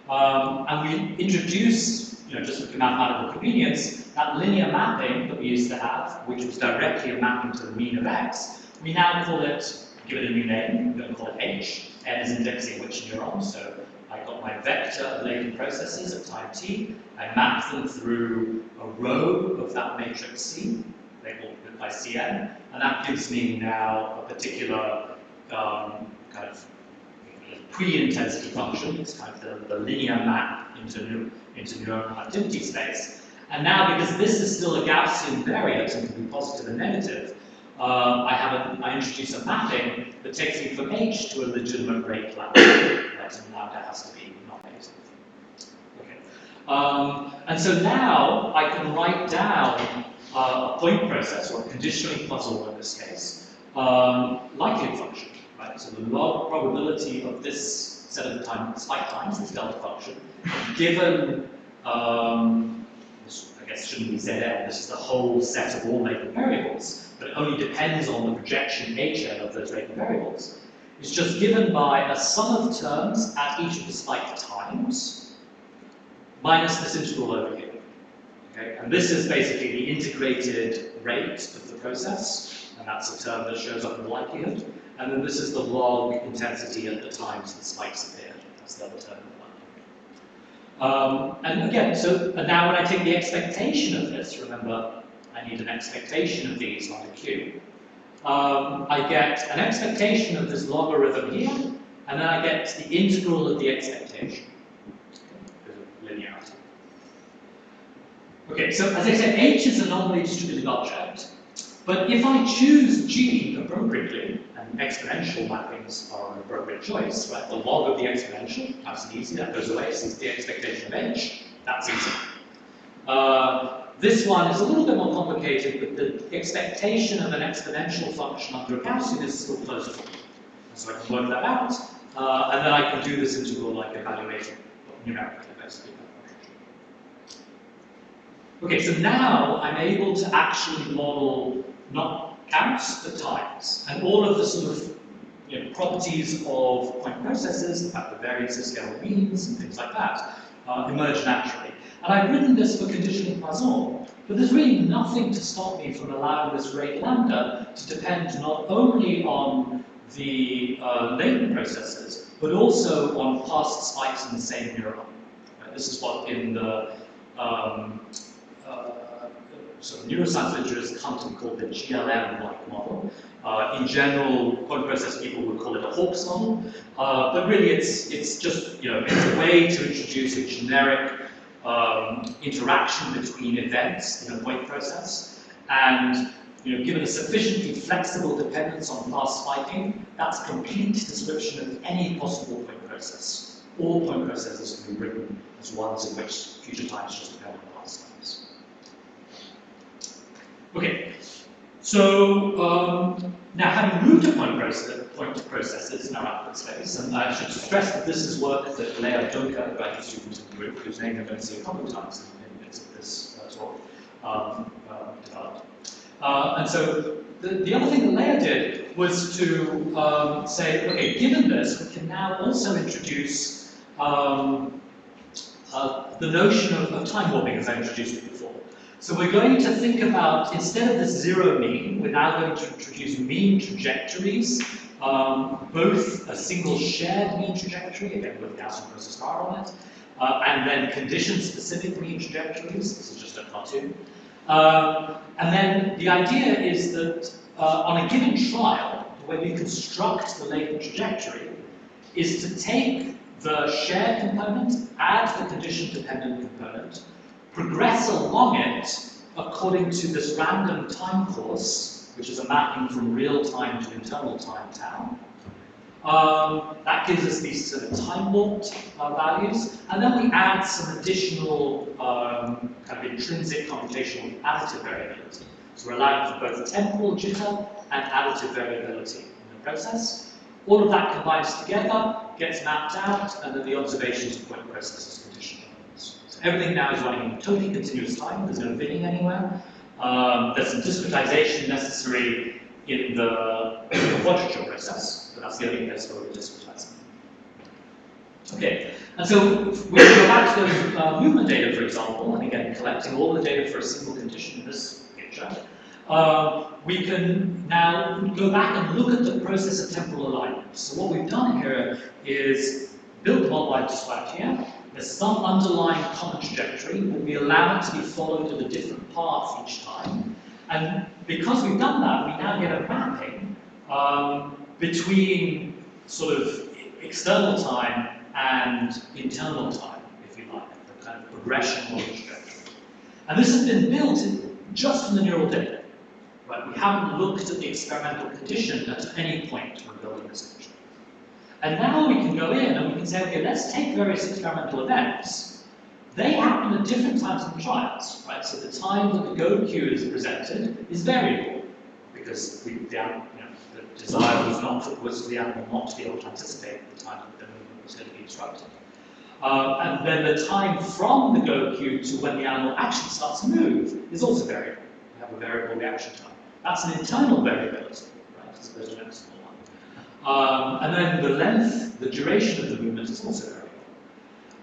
And we introduce, just for mathematical convenience, that linear mapping that we used to have, which was directly a mapping to the mean of x. We now call it, give it a new name, we're going to call it h. N is indexing which neuron, so I've got my vector of latent processes at time t. I map them through a row of that matrix C, labeled by Cn, and that gives me now a particular kind of pre-intensity function. It's kind of the linear map into neuronal activity space. And now, because this is still a Gaussian variant and can be positive and negative, I introduce a mapping that takes me from h to a legitimate rate lambda. Right, and lambda has to be non-negative. Okay. And so now I can write down a point process, or a conditionally puzzle in this case, likelihood function, right? So the log probability of this set of spike times, this delta function, given, this I guess shouldn't be Zn, this is the whole set of all latent variables, but it only depends on the projection Hn of those latent variables. It's just given by a sum of terms at each of the spike times, minus this integral over here. Okay? And this is basically the integrated rate of the process, and that's a term that shows up in the likelihood. And then this is the log intensity at the times the spikes appear. That's the other term in the likelihood. And again, and now when I take the expectation of this, remember, I need an expectation of these on the Q. I get an expectation of this logarithm here, and then I get the integral of the expectation. Linearity. Okay, so as I said, H is a normally distributed object, but if I choose G appropriately, and exponential mappings are an appropriate choice, right? The log of the exponential, that's easy, that goes away, so it's the expectation of H, that's easy. This one is a little bit more complicated, but the expectation of an exponential function under a Gaussian is still close to 1. So I can work that out, and then I can do this integral like evaluating numerically, basically. Okay, so now I'm able to actually model not counts, but times, and all of the sort of properties of point processes, the fact that variances, scale means, and things like that, emerge naturally. And I've written this for conditional Poisson, but there's really nothing to stop me from allowing this rate lambda to depend not only on the latent processes, but also on past spikes in the same neuron. Right? This is what in the sort of neuroscience literature has come to be called the GLM-like model. In general, point process people would call it a Hawkes model, but really it's just it's a way to introduce a generic interaction between events in a point process, and given a sufficiently flexible dependence on past spiking, that's a complete description of any possible point process. All point processes can be written as ones in which future times just depend on past times. Okay, so now having moved to point processes in our output space, and I should stress that this is work that Leah Dunker, a graduate student in the group, whose name I'm going to see a couple of times in bits of this talk, developed. And so the other thing that Leah did was to say, okay, given this, we can now also introduce the notion of time warping, as I introduced it before. So we're going to think about, instead of this zero mean, we're now going to introduce mean trajectories, both a single shared mean trajectory, again with Gaussian process R on it, and then condition-specific mean trajectories. This is just a cartoon. And then the idea is that on a given trial, the way we construct the latent trajectory is to take the shared component, add the condition-dependent component, progress along it according to this random time course, which is a mapping from real time to internal time tau. That gives us these sort of time warped values, and then we add some additional kind of intrinsic computational additive variability. So we're allowing for both temporal jitter and additive variability in the process. All of that combines together, gets mapped out, and then the observations of point processes conditional. So everything now is running in totally continuous time. There's no binning anywhere. There's some discretization necessary in the quadrature process, but that's the only place where we're discretizing. Okay, and so we go back to those movement data, for example, and again, collecting all the data for a single condition in this picture. We can now go back and look at the process of temporal alignment. So what we've done here is build the model I've described here. There's some underlying common trajectory, but we allow it to be followed at a different path each time. And because we've done that, we now get a mapping between sort of external time and internal time, if you like, the kind of progression of the trajectory. And this has been built just from the neural data. Right? We haven't looked at the experimental condition at any point when building this picture. And now we can go in and we can say, okay, let's take various experimental events. They happen at different times in the trials, right? So the time that the go queue is presented is variable because desire was for the animal not to be able to anticipate the time that the movement was going to be instructed. And then the time from the go cue to when the animal actually starts to move is also variable. We have a variable reaction time. That's an internal variability, right, as opposed to an external one. And then the length, the duration of the movement is also variable.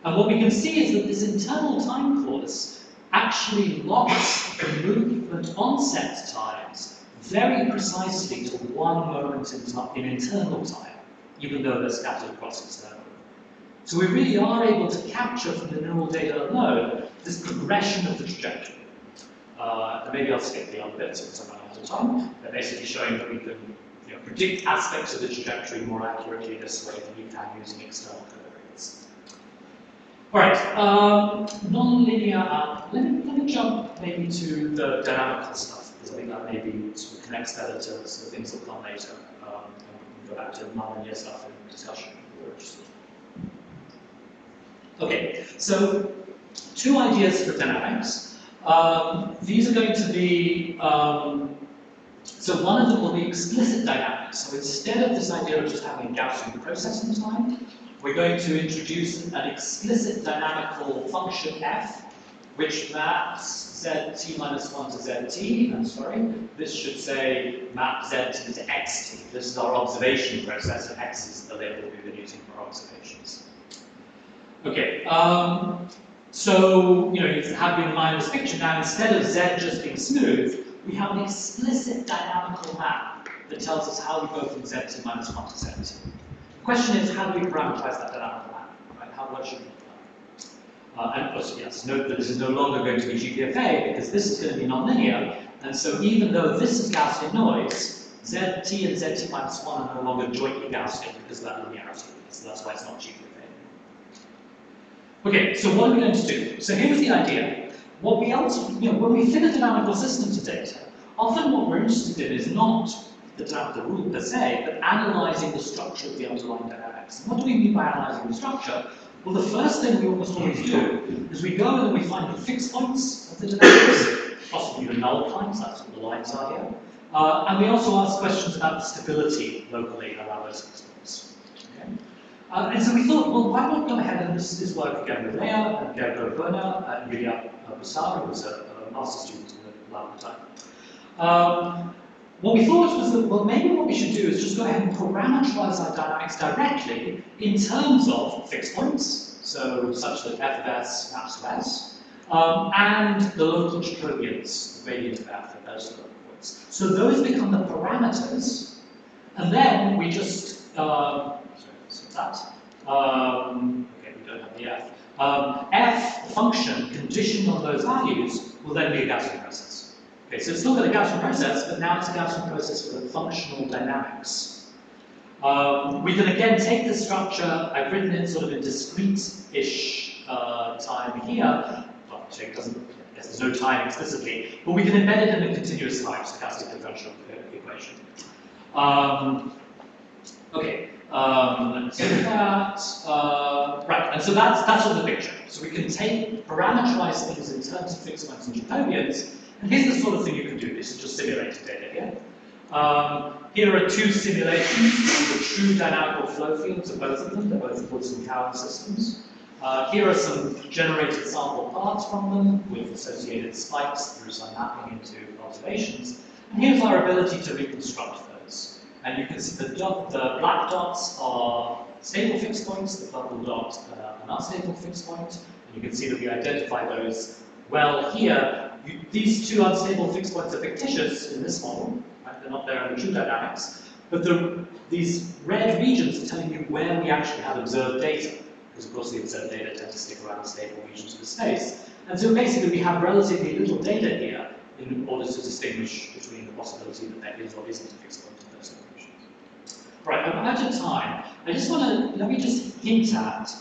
And what we can see is that this internal time clause actually locks the movement onset times very precisely to one moment in internal time, even though they're scattered across external. So we really are able to capture from the neural data alone this progression of the trajectory. And maybe I'll skip the other bits because I'm running out of time. They're basically showing that we can predict aspects of the trajectory more accurately this way than we can using external covariates. All right, non-linear. Let me jump maybe to the dynamical stuff because I think that maybe sort of connects better to sort of things that will come later. And we can go back to non-linear stuff in discussion if you're interested. Okay, so two ideas for dynamics. These are going to be, so one of them will be explicit dynamics. So instead of this idea of just having a Gaussian processing time, we're going to introduce an explicit dynamical function f, which maps zt minus 1 to zt. I'm sorry, this should say map zt to xt. This is our observation process, and x is the label we've been using for observations. Okay, so you have in mind this picture now. Instead of z just being smooth, we have an explicit dynamical map that tells us how we go from z to minus 1 to zt. The question is, how do we parameterize that dynamical map? Right? What should we do? And also, yes, note that this is no longer going to be GPFA because this is going to be nonlinear, and so even though this is Gaussian noise, zt and zt minus 1 are no longer jointly Gaussian because of that linearity. So that's why it's not GPFA. Okay, so what are we going to do? So here's the idea. What we ultimately, when we fit a dynamical system to data, often what we're interested in is not the dynamical rule per se, but analyzing the structure of the underlying dynamics. And what do we mean by analyzing the structure? Well, the first thing we almost always do is we go and we find the fixed points of the dynamics, possibly the null points, that's what the lines are here. And we also ask questions about the stability locally around those fixed points. Okay? And so we thought, well, why not go ahead and this work again with Lea and Gergo Berner and Yulia Busar, who was a master's student in the lab at the time. What we thought was that, well, maybe what we should do is just go ahead and parameterize our dynamics directly in terms of fixed points, so such that f of s maps to s, and the local Jacobians, the gradient of f at those local points. So those become the parameters, and then we just, okay, we don't have the f. F, the function, conditioned on those values, will then be a Gaussian process. Okay, so it's still got a Gaussian process, but now it's a Gaussian process for the functional dynamics. We can again take the structure, I've written it sort of in discrete-ish time here, well, actually it doesn't, I guess there's no time explicitly, but we can embed it in a continuous time, stochastic differential equation. Okay. Let's do that. Right, and so that's sort of the picture. So we can parameterize things in terms of fixed points and Jacobians, and here's the sort of thing you can do. This is just simulated data here. Here are two simulations of the true dynamical flow fields of both of them. They're both Woods and Cowan systems. Here are some generated sample paths from them with associated spikes through some mapping into observations. And here's our ability to reconstruct those. And you can see the black dots are stable fixed points, the purple dot an unstable fixed point. And you can see that we identify those well here. These two unstable fixed points are fictitious in this model, right? They're not there in the true dynamics. But these red regions are telling you where we actually have observed data. Because of course the observed data tend to stick around stable regions of the space. And so basically we have relatively little data here in order to distinguish between the possibility that there is or isn't a fixed point in those locations. Right, I'm out of time. I just want to, let me just hint at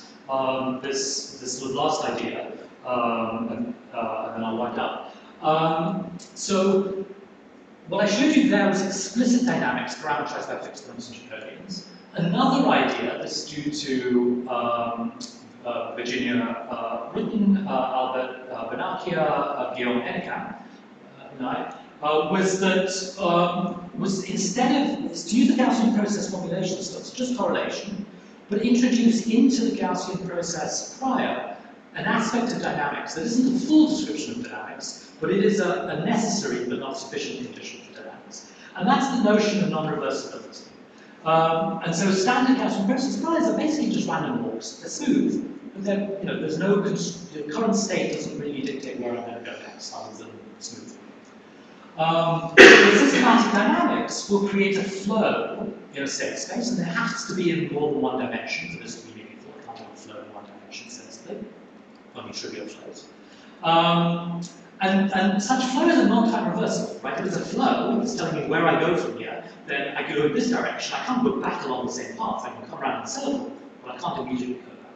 this sort of last idea, and then I'll wind up. So what I showed you there was explicit dynamics parameterized by fixed points and Jacobians. Another idea, this is due to Virginia Ritten, Albert Benacchia, Guillaume Hennequin, was instead of to use the Gaussian process formulation, so it's just correlation, but introduce into the Gaussian process prior an aspect of dynamics that isn't a full description of dynamics, but it is a necessary but not sufficient condition for dynamics. And that's the notion of non-reversibility. And so standard Gaussian process priors are basically just random walks. They're smooth, but there's no the current state doesn't really dictate where I'm going to go next, other than smooth. The systematic dynamics will create a flow in a state space, and there has to be in more than one dimension for this to be meaningful. I can't have a flow in one dimension sensibly, only trivial flows. And such flows are non-time reversible, right? If it's a flow, it's telling me where I go from here, then I go in this direction. I can't go back along the same path. I can come around in a circle, but I can't immediately go back.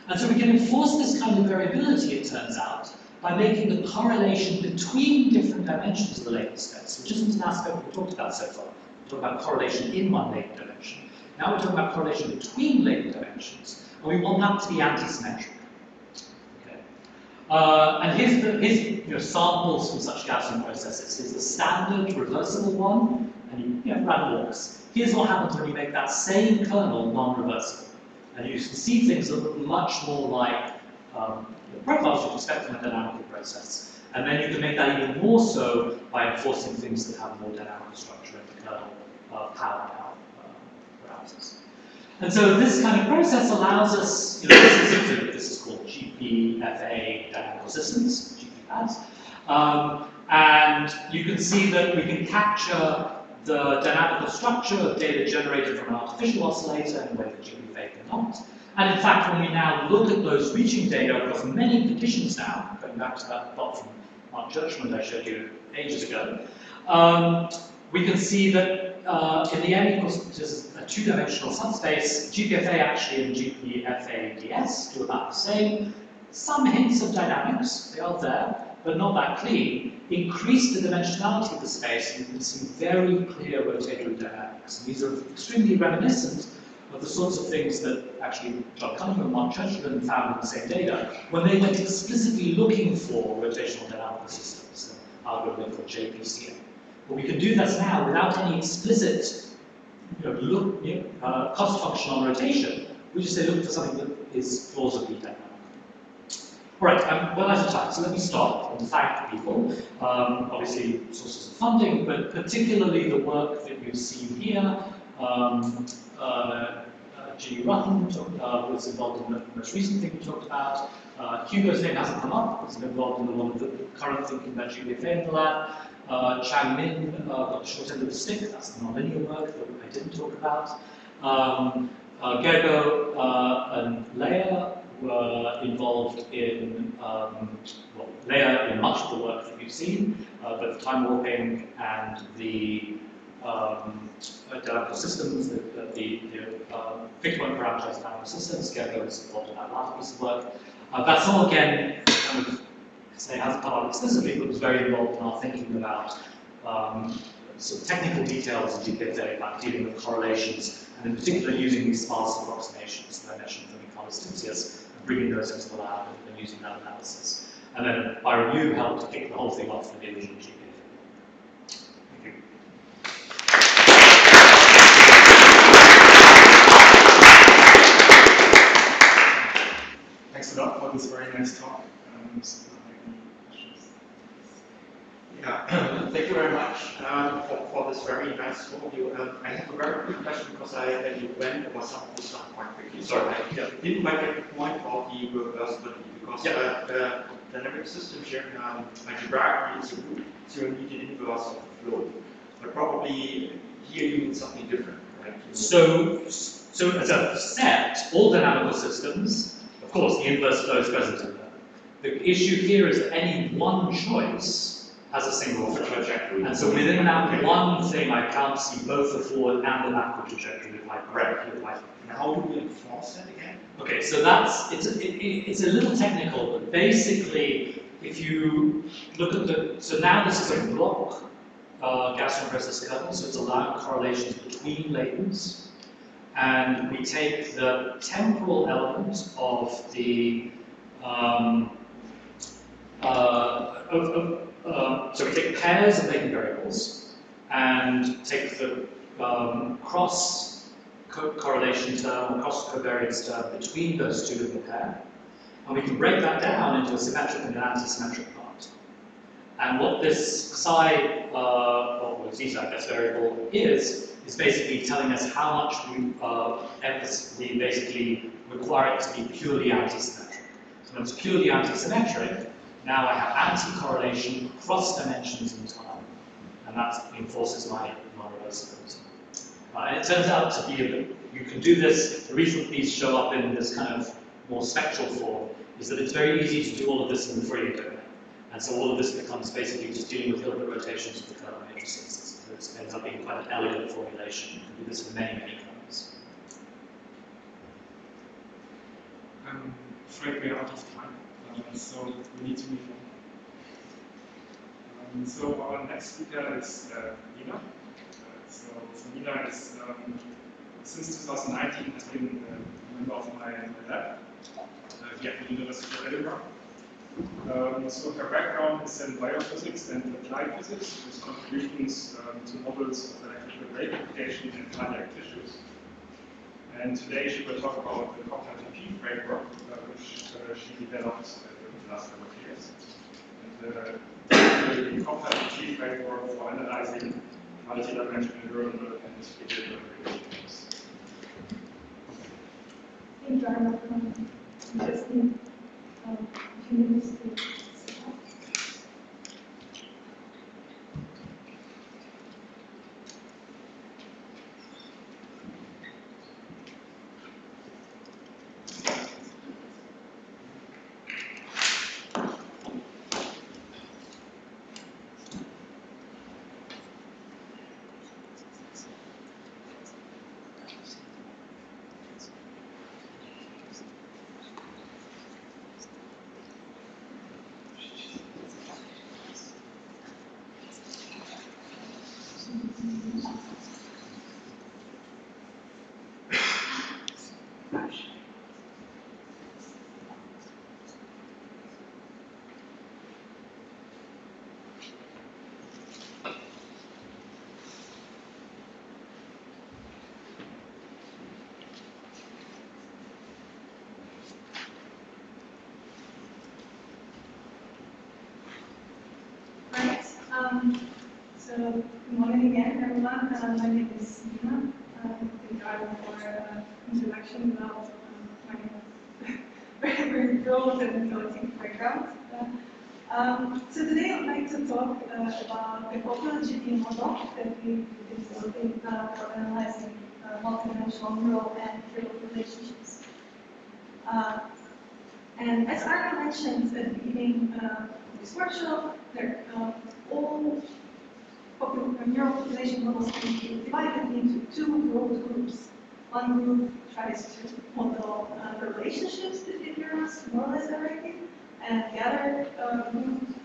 And so we can enforce this kind of variability, it turns out, by making the correlation between different dimensions of the latent space, which isn't an aspect we've talked about so far. We're talking about correlation in one latent dimension. Now we're talking about correlation between latent dimensions, and we want that to be anti-symmetric. Okay. And here's samples from such Gaussian processes. Here's the standard reversible one, and you have random walks. Here's what happens when you make that same kernel non-reversible. And you can see things that look much more like the profiles you'd expect from a dynamical process. And then you can make that even more so by enforcing things that have more dynamical structure in the kernel power parameters. And so this kind of process allows us, this is called GPFA dynamical systems, GPFAs. And you can see that we can capture the dynamical structure of data generated from an artificial oscillator in a way that GPFA cannot. And in fact, when we now look at those reaching data across many conditions now, going back to that plot from Mark Judgment I showed you ages ago, we can see that in the M equals just a two-dimensional subspace, GPFA actually and GPFA ds do about the same. Some hints of dynamics, they are there, but not that clean. Increase the dimensionality of the space, and you can see very clear rotatory dynamics. And these are extremely reminiscent of the sorts of things that actually John Cunningham and Mark Churchland found in the same data when they went explicitly looking for rotational dynamical systems, an algorithm called JPCA. But we can do this now without any explicit cost function on rotation. We just say look for something that is plausibly dynamical. All right, I'm well out of time, so let me stop and thank people. Obviously, sources of funding, but particularly the work that you've seen here. Ginny Rutten was involved in the most recent thing we talked about. Hugo's name hasn't come up. He's been involved in a lot of the current thinking about GPFA in the lab. Chang Min got the short end of the stick. That's the nonlinear work that I didn't talk about. Gergo and Leah were involved in, Leah in much of the work that you've seen, both time warping and the dynamical systems, the fixed point parameterized dynamical systems. Gergo was involved in that last piece of work. That's all again kind of, it hasn't come out explicitly, but was very involved in our thinking about sort of technical details of GPFA, about dealing with correlations, and in particular using these sparse approximations that I mentioned from Ecolostincius, and bringing those into the lab and using that analysis. And then Byron Yu helped to kick the whole thing off with the original GPFA. Thank you. Thanks a lot for this very nice talk. Yeah, thank you very much for this very nice overview. I have a very quick question because you went over some of the stuff quite quickly. So I didn't quite get the point of the reversibility because the dynamic system here algebraically is a root, so you need an inverse of the flow. But probably here you need something different, right? So as a set, all dynamical systems, of course, the inverse flow is present in them. The issue here is that any one choice has a single trajectory. And so within that one thing, I can't see both the forward and the backward trajectory with my correctly with my. And how do we enforce that again? Okay, so it's a little technical, but basically, if you look at so now this is a block Gaussian process kernel, so it's allowing correlations between latents, and we take the temporal element of the So we take pairs of latent variables and take the cross correlation term or cross covariance term between those two in the pair, and we can break that down into a symmetric and an anti-symmetric part. And what this psi, or zeta, I guess, variable is basically telling us how much we basically require it to be purely anti-symmetric. So when it's purely anti-symmetric, now I have anti-correlation across dimensions in time, and that enforces my non-reversibility. And it turns out to be, you can do this, the reason these show up in this kind of more spectral form is that it's very easy to do all of this in the Fourier domain. And so all of this becomes basically just dealing with Hilbert rotations of the kernel matrices. So it ends up being quite an elegant formulation. You can do this for many, many kernels. I'm afraid we're out of time, so we need to move on. So our next speaker is Nina. So Nina is, since 2019, has been a member of my lab here at the University of Edinburgh. So her background is in biophysics and applied physics, with contributions to models of electrical brake application in cardiac tissues. And today she will talk about the Copula-GP framework, which she developed in the last couple of years. And the Copula-GP framework for analyzing multidimensional neuronal and behavioral relationships. Thank you very much. Interesting. A few minutes to set up. So good morning again, everyone. My name is Nina. Thank you for introduction about my very broad and chaotic background. So today I'd like to talk about the Copula-GP model that we've been developing for analyzing multidimensional neural and behavioral relationships. And as Arno mentioned at the beginning of this workshop, all neural population models can be divided into two broad groups. One group tries to model the relationships between neurons more or less directly, and the other group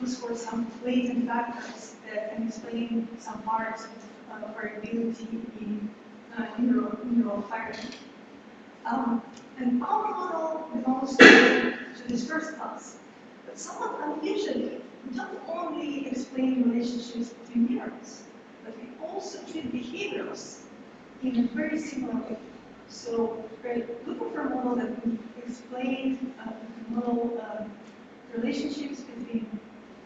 looks for some latent factors that can explain some parts of variability in neural firing. And our model belongs to this first class. But somewhat unusually, we don't only explain relationships between neurons, but we also treat behaviors in a very similar way. So we're looking for a model that can explain, model relationships between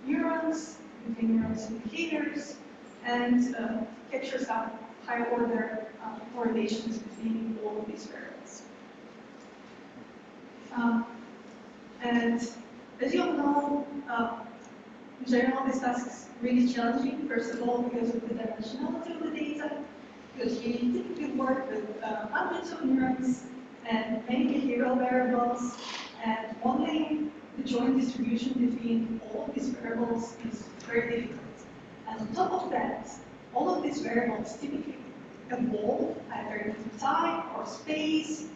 neurons and behaviors, and capture some higher order correlations between all of these variables. And as you all know, in general, this task is really challenging, first of all, because of the dimensionality of the data, because we typically work with hundreds of neurons and many behavioral variables, and modeling the joint distribution between all of these variables is very difficult. And on top of that, all of these variables typically evolve either in time or space,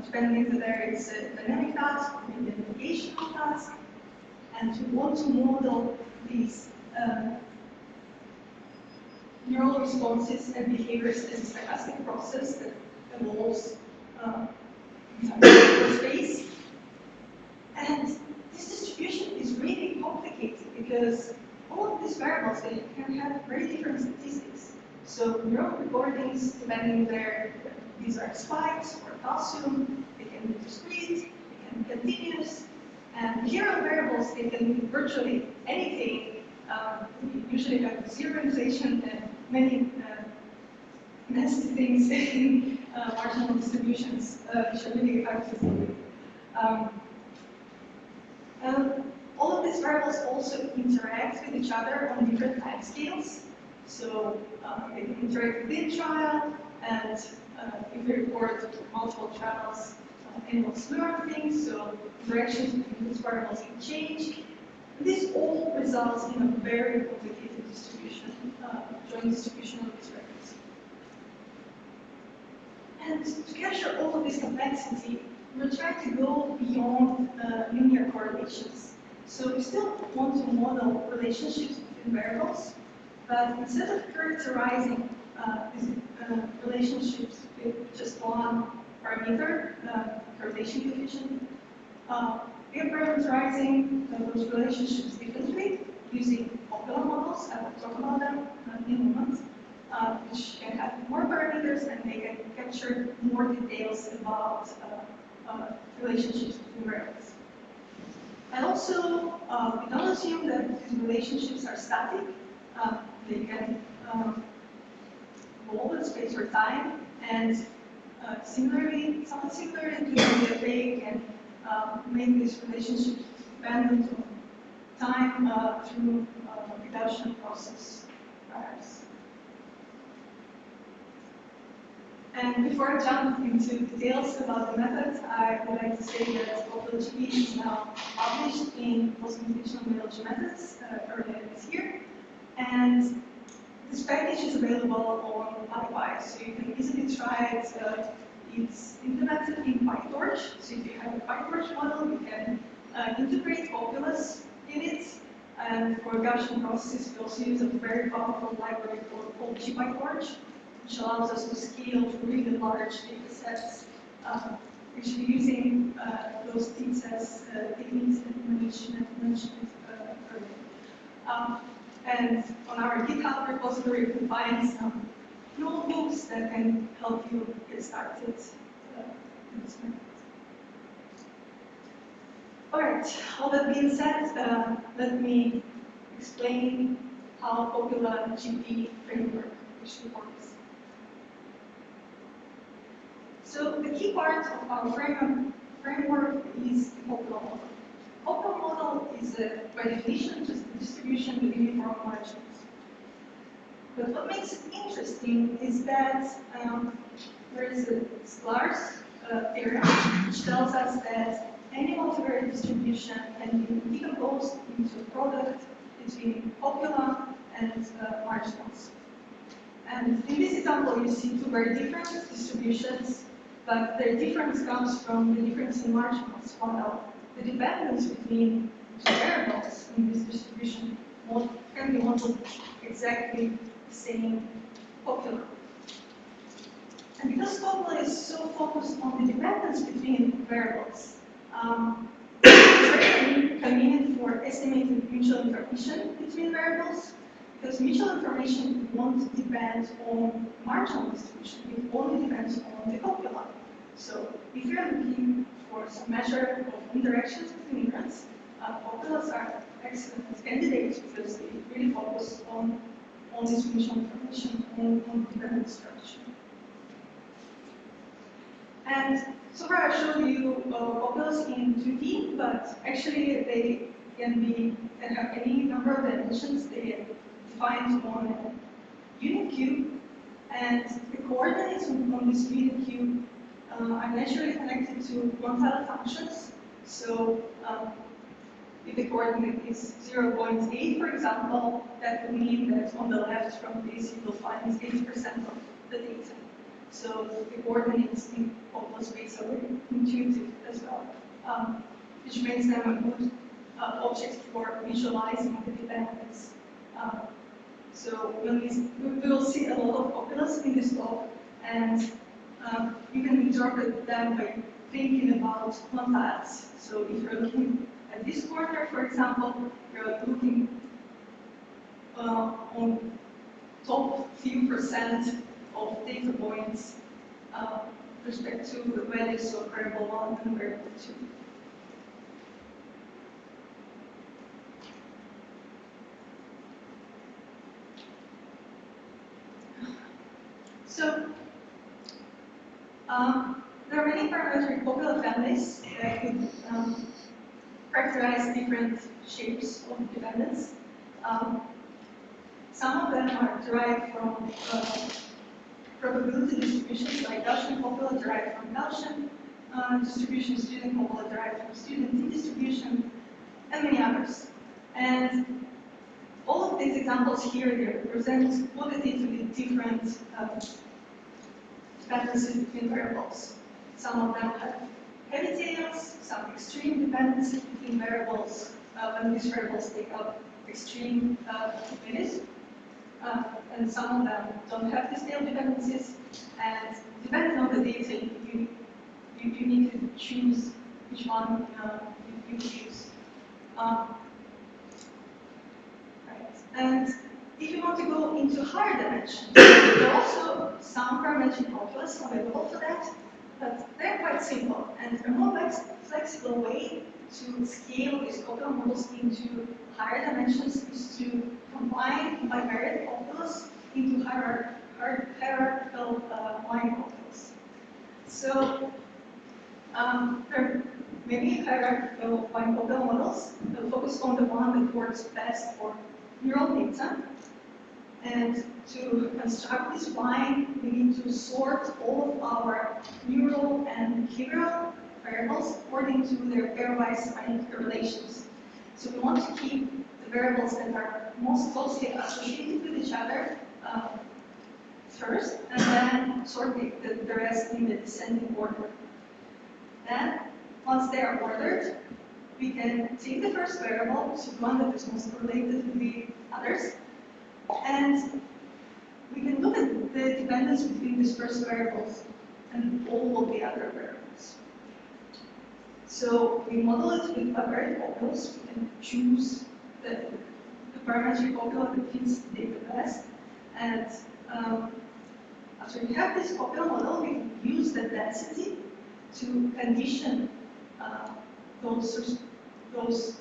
depending whether it's a dynamic task or maybe a navigational task. And we want to model these neural responses and behaviors as a stochastic process that evolves in time or space. And this distribution is really complicated because all of these variables, they can have very different statistics. So neural recordings, depending where these are spikes or calcium, they can be discrete, they can be continuous. And behavioral variables, they can be virtually anything. We usually have zeroization and many nasty things in marginal distributions, which are really hard to deal with. All of these variables also interact with each other on different time scales. So they can interact within trial, and if we record multiple trials, animals learn things, so interactions between these variables can change. This all results in a very complicated distribution, joint distribution of these records. And to capture all of this complexity, we're trying to go beyond linear correlations. So we still want to model relationships between variables, but instead of characterizing these relationships with just one parameter, correlation coefficient, we are parameterizing those relationships differently using Copula models. I will talk about them in a moment, which can have more parameters and they can capture more details about relationships between variables. And also, we don't assume that these relationships are static. They can evolve in space or time, and similarly, somewhat similar to GPFA can make these relationships dependent on time through reduction process, perhaps. And before I jump into details about the method, I would like to say that Copula-GP is now published in Post-Computational Biology Methods earlier this year. And this package is available on PyPy, so you can easily try it. It's implemented in PyTorch, so if you have a PyTorch model, you can integrate Copula's in it. And for Gaussian processes, we also use a very powerful library called GPyTorch, which allows us to scale to really large data sets, which we're using those TSS techniques that Maneesh mentioned earlier. And on our GitHub repository, you can find some notebooks that can help you get started in this method. All right, all that being said, let me explain how Copula-GP framework actually works. So the key part of our framework is the Copula model. Copula model is, by definition, just a distribution with uniform margins. But what makes it interesting is that there is a scarce theorem which tells us that any multivariate distribution can be decomposed into a product between Copula and marginals. And in this example, you see two very different distributions, but their difference comes from the difference in marginals, while the dependence between two variables in this distribution can be modeled exactly the same Copula. And because Copula is so focused on the dependence between variables, it's very convenient for estimating mutual information between variables, because mutual information won't depend on marginal distribution, it only depends on the Copula. So if you're looking for some measure of interactions between neurons, Copulas are excellent candidates because they really focus on this mutual information on dependent structure. And so far I showed you Copulas in 2D, but actually they can have any number of dimensions. They are defined on a unit cube, and the coordinates on this unit cube are naturally connected to one-tiled functions. So if the coordinate is 0.8, for example, that would mean that on the left from this you will find 80% of the data. So the coordinates in Copula space are very intuitive as well, which makes them a good object for visualizing the dependence. So we will see a lot of Copulas in this talk, and you can interpret them by thinking about one-tiles. So if you're looking at this corner, for example, you're looking on top few percent of data points with respect to the values of variable 1 and variable 2. So, there are many parametric Copula families that could characterize different shapes of dependence. Some of them are derived from probability distributions, like Gaussian Copula derived from Gaussian distribution, student Copula derived from student distribution, and many others. And all of these examples here, they represent qualitatively different dependencies between variables. Some of them have heavy tails, some extreme dependencies between variables, when these variables take up extreme values. And some of them don't have these tail dependencies. And depending on the data, you need to choose which one you choose. And if you want to go into higher dimensions, there are also some parametric calculus available for that, but they're quite simple. And a more flexible way to scale these Copula models into higher dimensions is to combine bivariate calculus into hierarchical line calculus. So there are many hierarchical line Copula models that focus on the one that works best for neural data. And to construct this line, we need to sort all of our neural and behavioral variables according to their pairwise identical relations. So we want to keep the variables that are most closely associated with each other first, and then sort the rest in the descending order. Then, once they are ordered, we can take the first variable, so one that is most related to the others, and we can look at the dependence between these first variables and all of the other variables. So we model it with bivariate calculus. We can choose the parametric Copula that fits the data best. And after we have this Copula model, we can use the density to condition those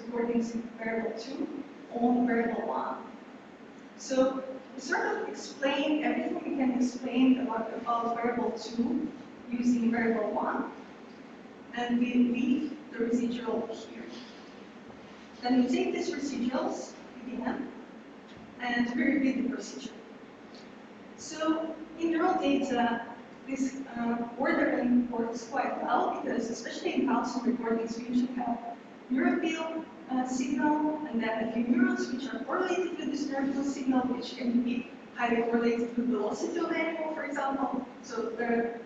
recordings in variable 2 on variable 1. So we sort of explain everything we can explain about variable 2 using variable 1, and we leave the residual here. Then we take these residuals again, and we repeat the procedure. So in neural data, this ordering works quite well, because especially in Gaussian recordings, we usually have neuropil signal, and then a few neurons which are correlated with this neuropil signal, which can be highly correlated with velocity of the animal, for example. So there are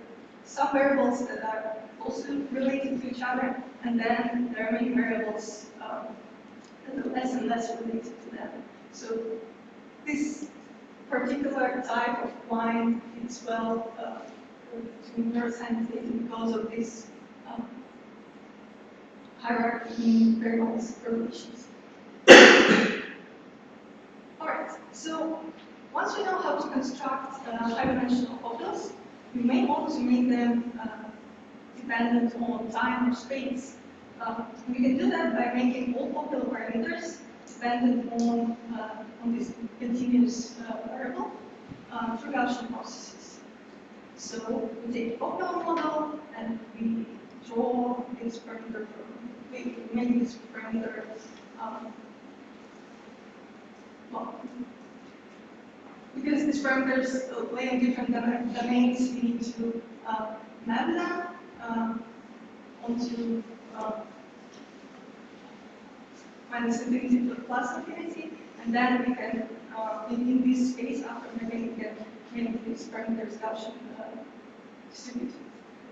some variables that are closely related to each other, and then there are many variables that are less and less related to them. So this particular type of line fits well to neuroscience data because of this hierarchy in variables relations. Alright, so once we know how to construct high-dimensional copulas, we may want to make them dependent on time or space. We can do that by making all copula parameters dependent on this continuous variable through Gaussian processes. So we take a copula model and we draw this parameter we make this parameter well, because these parameters play in different domains, we need to map them onto minus infinity plus infinity, and then we can, in this space, after mapping, we can make these parameters Gaussian distributed.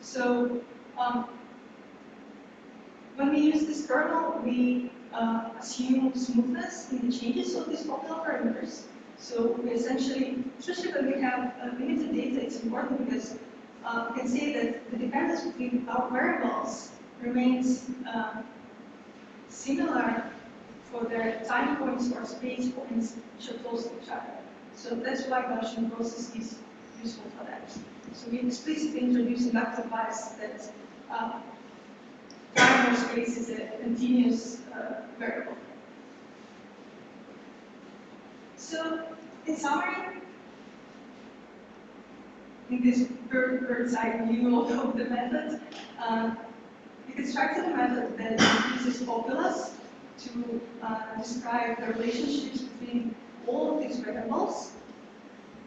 So when we use this kernel, we assume smoothness in the changes of these copula parameters. So we essentially, especially when we have limited data, it's important because we can say that the dependence between our variables remains similar for their time points or space points which are close to each other. So that's why Gaussian process is useful for that. So we explicitly introduce inductive bias that time or space is a continuous variable. So in summary, in this bird's eye view of the method, we constructed a method that uses copulas to describe the relationships between all of these variables,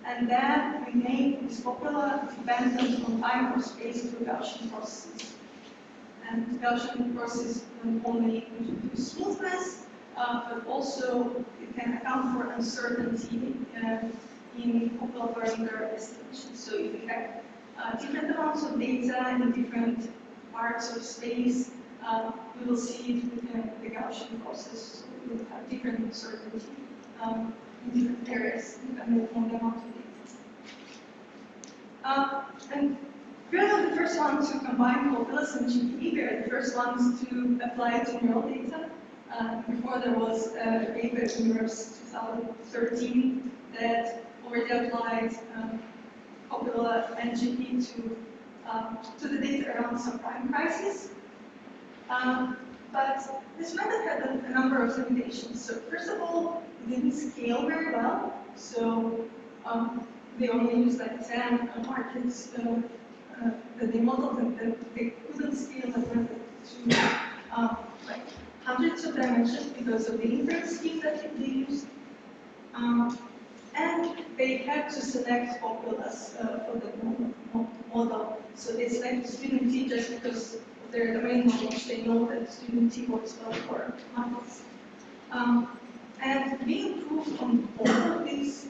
and then we made this copula dependent on time or space through Gaussian processes. And Gaussian processes not only introduce smoothness, but also it can account for uncertainty in copula parameter estimation. So if we have different amounts of data in different parts of space, we will see it within the Gaussian process. So we will have different uncertainty in different areas depending on the amount of data. And we are the first ones to combine copulas and GP. We are the first ones to apply it to neural data. Before there was a paper in Europe's 2013 that already applied copula and GP to the data around subprime crisis. But this method had a number of limitations. So first of all, it didn't scale very well. So they only used like 10 markets that they modeled, and they couldn't scale the method to like hundreds of dimensions because of the inference scheme that they used. And they had to select copulas for the model. So they selected student T just because they're the main models. They know that student T works well for models. And we improved on all of these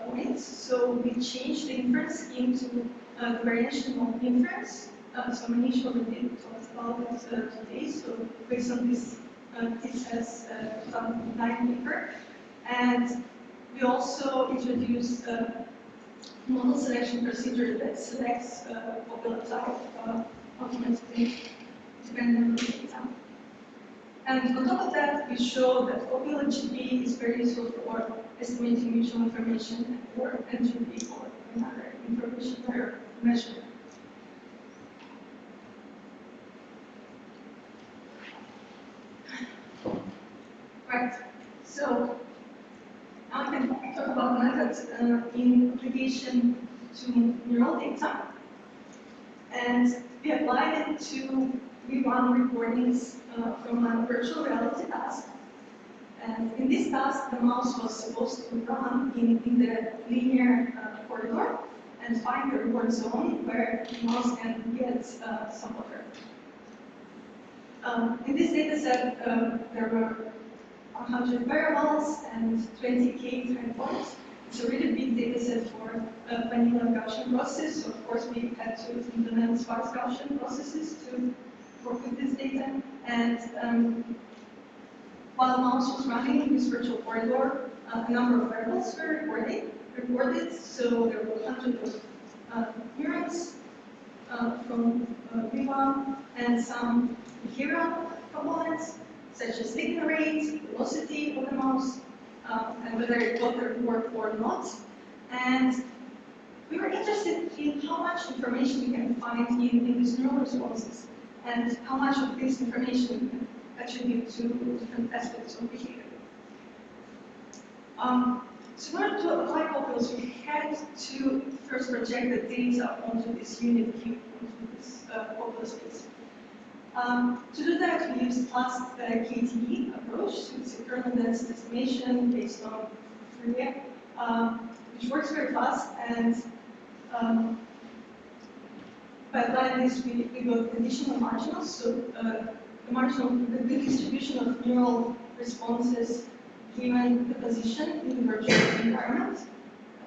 points. So we changed the inference scheme to the variational inference. So Maneesh already talked about it today. So based on this TISS 2009 paper. And we also introduced a model selection procedure that selects copula type automatically depending on the data. And on top of that, we show that Copula-GP is very useful for estimating mutual information or NGP or another information measurement. Right. So I can talk about methods in application to neural data. And we applied it to V1 recordings from a virtual reality task. And in this task, the mouse was supposed to run in the linear corridor and find the reward zone where the mouse can get some water. In this data set, there were 100 variables and 20K time points. It's a really big data set for vanilla Gaussian process. So of course, we had to implement sparse Gaussian processes to work with this data. And while the mouse was running in this virtual corridor, a number of variables were recorded. So there were hundreds of neurons from V1 and some behavioral components, such as signal rate, velocity of the mouse, and whether it got the reward or not. And we were interested in how much information we can find in these neural responses, and how much of this information we can attribute to different aspects of behavior. So in order to apply copulas, we had to first project the data onto this unit cube, onto this copula space. To do that, we used fast KTE approach, so it's a kernel density estimation based on Fourier, which works very fast. And by applying this, we got additional marginals. So the distribution of neural responses given the position in the virtual environment.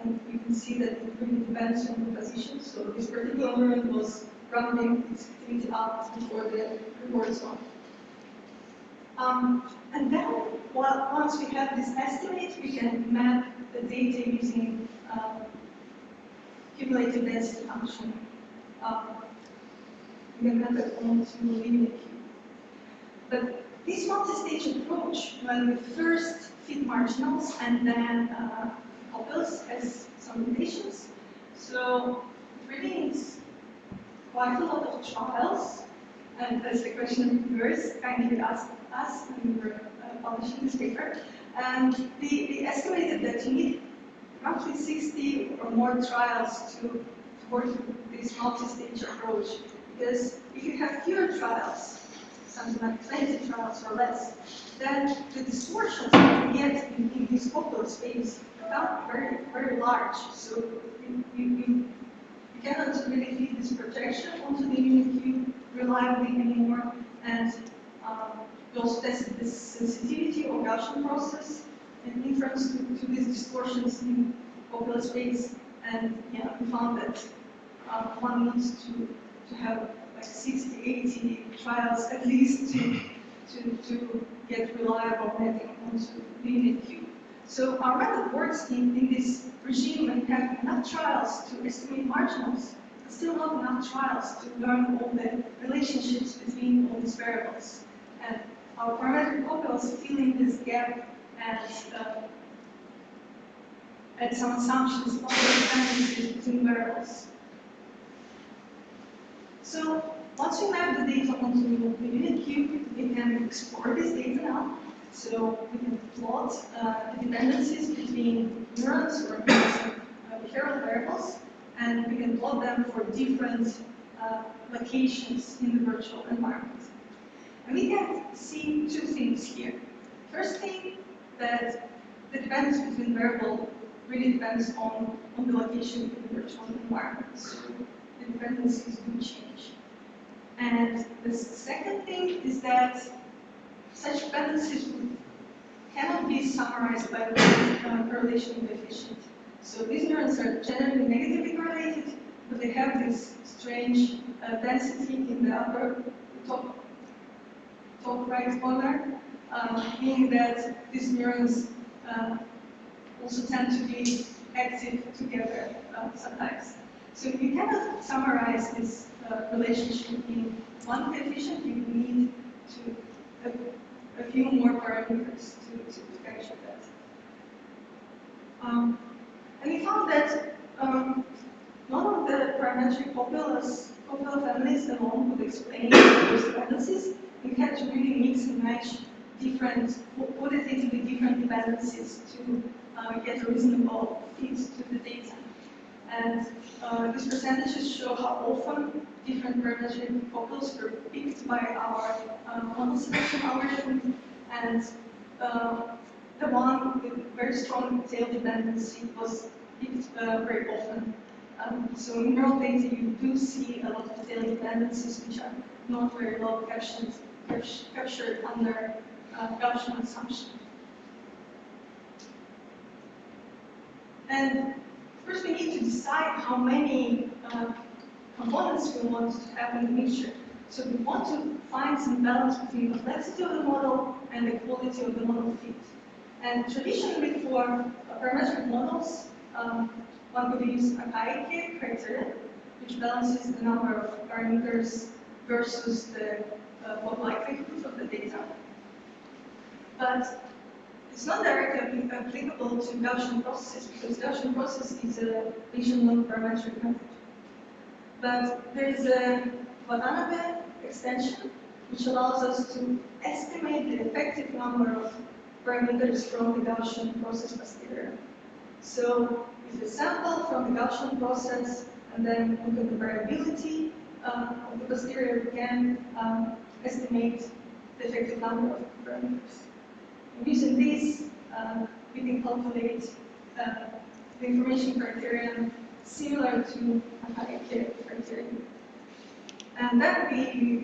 And you can see that it really depends on the position. So this particular neuron was rounding its activity up before the reward zone. And then, once we have this estimate, we can map the data using cumulative density function. We can map it onto linear cube. But this multi-stage approach, when we first fit marginals and then couples has some limitations. So it really needs quite a lot of trials, and that's the question viewers kindly asked us when we were publishing this paper. And we estimated that you need roughly 60 or more trials to work this multi-stage approach. Because if you have fewer trials, something like 20 trials or less, then the distortions you can get in this Copula space become very, very large. So you cannot really feed this projection onto the unit cube reliably anymore. And we also tested this sensitivity or Gaussian process and inference to these distortions in Copula space. And yeah, we found that one needs to have like 60, 80 trials at least to get reliable netting onto the unit cube. So our method works in this regime when you have enough trials to estimate marginals, but still not enough trials to learn all the relationships between all these variables. And our parametric copulas fill in this gap and some assumptions on the dependencies between variables. So once we map the data onto the unit cube, we can explore this data now. So we can plot the dependencies between neurons or behavioral variables, and we can plot them for different locations in the virtual environment. And we can see two things here. First thing, that the dependence between variable really depends on the location in the virtual environment. So the dependencies do change. And the second thing is that such dependencies cannot be summarized by the correlation coefficient. So these neurons are generally negatively correlated, but they have this strange density in the upper top right corner, meaning that these neurons also tend to be active together sometimes. So you cannot summarize this relationship in one coefficient. You need a few more parameters to capture that. And we found that none of the parametric Copula families alone would explain those dependencies. We had to really mix and match different, qualitatively different dependencies to get a reasonable fit to the data. And these percentages show how often different parametric couples were picked by our model selection algorithm, and the one with very strong tail dependency was picked very often. So in neural data, you do see a lot of tail dependencies which are not very well captured under Gaussian assumption. And first, we need to decide how many components we want to have in the mixture. So we want to find some balance between the complexity of the model and the quality of the model fit. And traditionally, for parametric models, one could use a IK criterion, which balances the number of parameters versus the likelihood of the data. But it's not directly applicable to Gaussian processes, because Gaussian process is a vision non-parametric method. But there is a Watanabe extension, which allows us to estimate the effective number of parameters from the Gaussian process posterior. So if you sample from the Gaussian process and then look at the variability of the posterior, we can estimate the effective number of parameters. And using this, we can calculate the information criterion similar to a high-K criterion. And then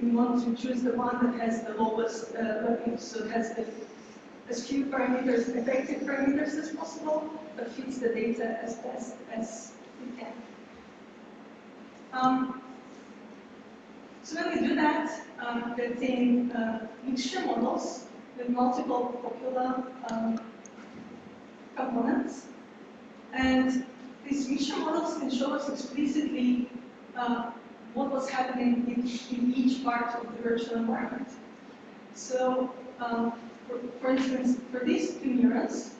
we want to choose the one that has the lowest value, so it has as few parameters, effective parameters as possible, but fits the data as best as we can. So when we do that, we obtain mixture models with multiple Copula components. And these mixture models can show us explicitly what was happening in each part of the virtual environment. So for instance, for these two neurons,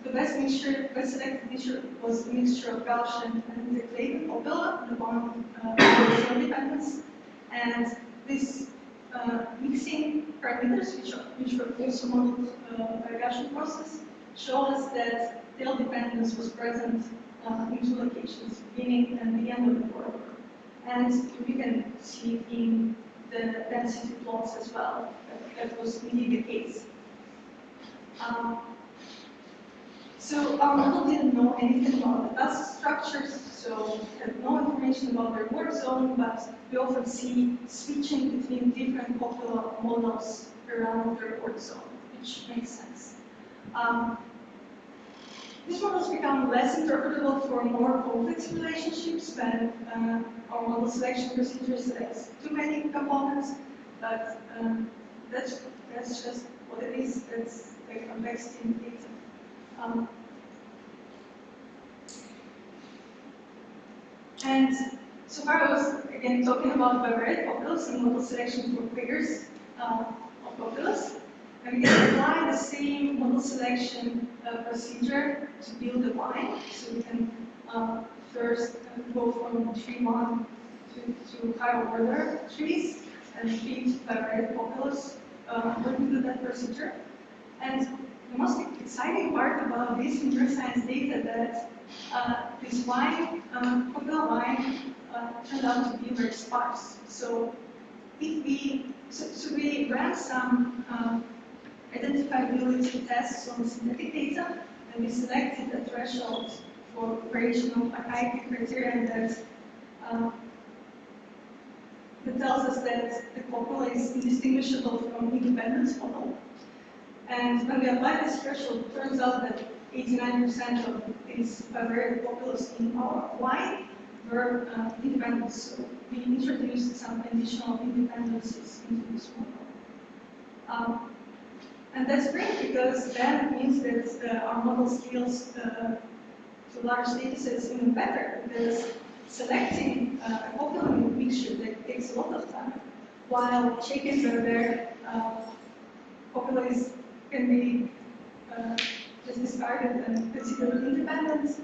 the best selected mixture was a mixture of Gaussian and integrated Copula, the one with zero dependence, and this mixing parameters, which were also modeled by a Gaussian process, show us that tail dependence was present in two locations, beginning and the end of the corridor. And we can see it in the density plots as well. That was indeed the case. So our model didn't know anything about the task structures, so we had no information about their work zone, but we often see switching between different Copula models around their work zone, which makes sense. These models become less interpretable for more complex relationships when our model selection procedures has too many components, but that's just what it is. That's the complexity in data. And so far I was again talking about bivariate copulas and model selection for pairs of copulas. And we can apply the same model selection procedure to build a line. So we can first go from tree 1 to higher order trees and feed bivariate copulas when we do that procedure. And the most exciting part about this neuroscience data that this line, Copula line, turned out to be very sparse. So if we ran some identifiability tests on synthetic data, and we selected a threshold for variation of IQ criteria that tells us that the Copula is indistinguishable from independence model. And when we apply this threshold, it turns out that 89% of these bivariate copulas in our line were independent. So we introduced some additional independencies into this model. And that's great because then it means that our model scales to large data sets even better, because selecting a Copula mixture that takes a lot of time, while checking whether Copula can be just discarded and considered independent,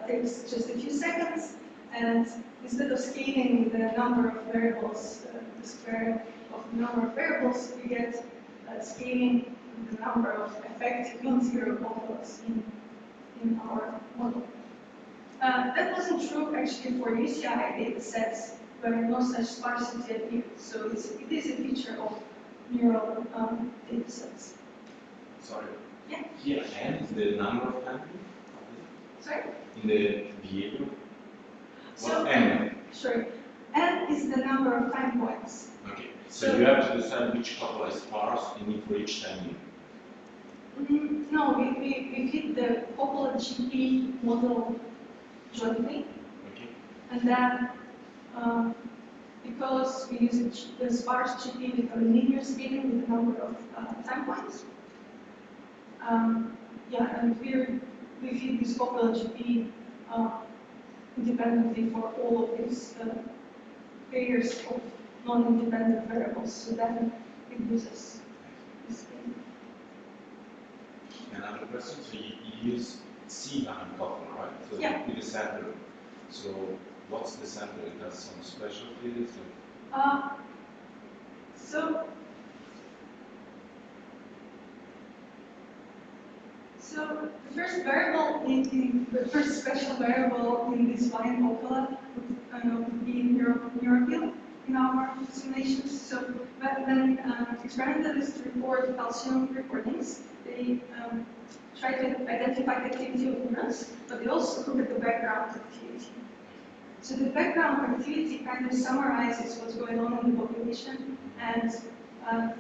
takes just a few seconds, and instead of scaling the number of variables, the square of the number of variables, we get scaling the number of effective non-zero Copulas in our model. That wasn't true actually for UCI data sets where no such sparsity appeared. So it is a feature of neural data sets. Sorry. Yeah. Here, n is the number of time. Sorry? In the behavior. So, What n? Sure. N is the number of time points. Okay. So you have to decide which Copula is sparse and for each time. No, we fit the Copula-GP model jointly. Okay. And then, because we use the sparse GP with a linear scaling with a number of time points, yeah, and we feed this Copula-GP independently for all of these pairs of non-independent variables. So then it uses this scaling. Another question, so you use C-line Copula, right? So Yeah. with the center. So what's the center? It has some specialties? So the first variable the first special variable in this line Copula would be neuropil in our simulations. So when experimentalists report calcium recordings, they try to identify the activity of neurons, but they also look at the background activity. So the background activity kind of summarizes what's going on in the population, and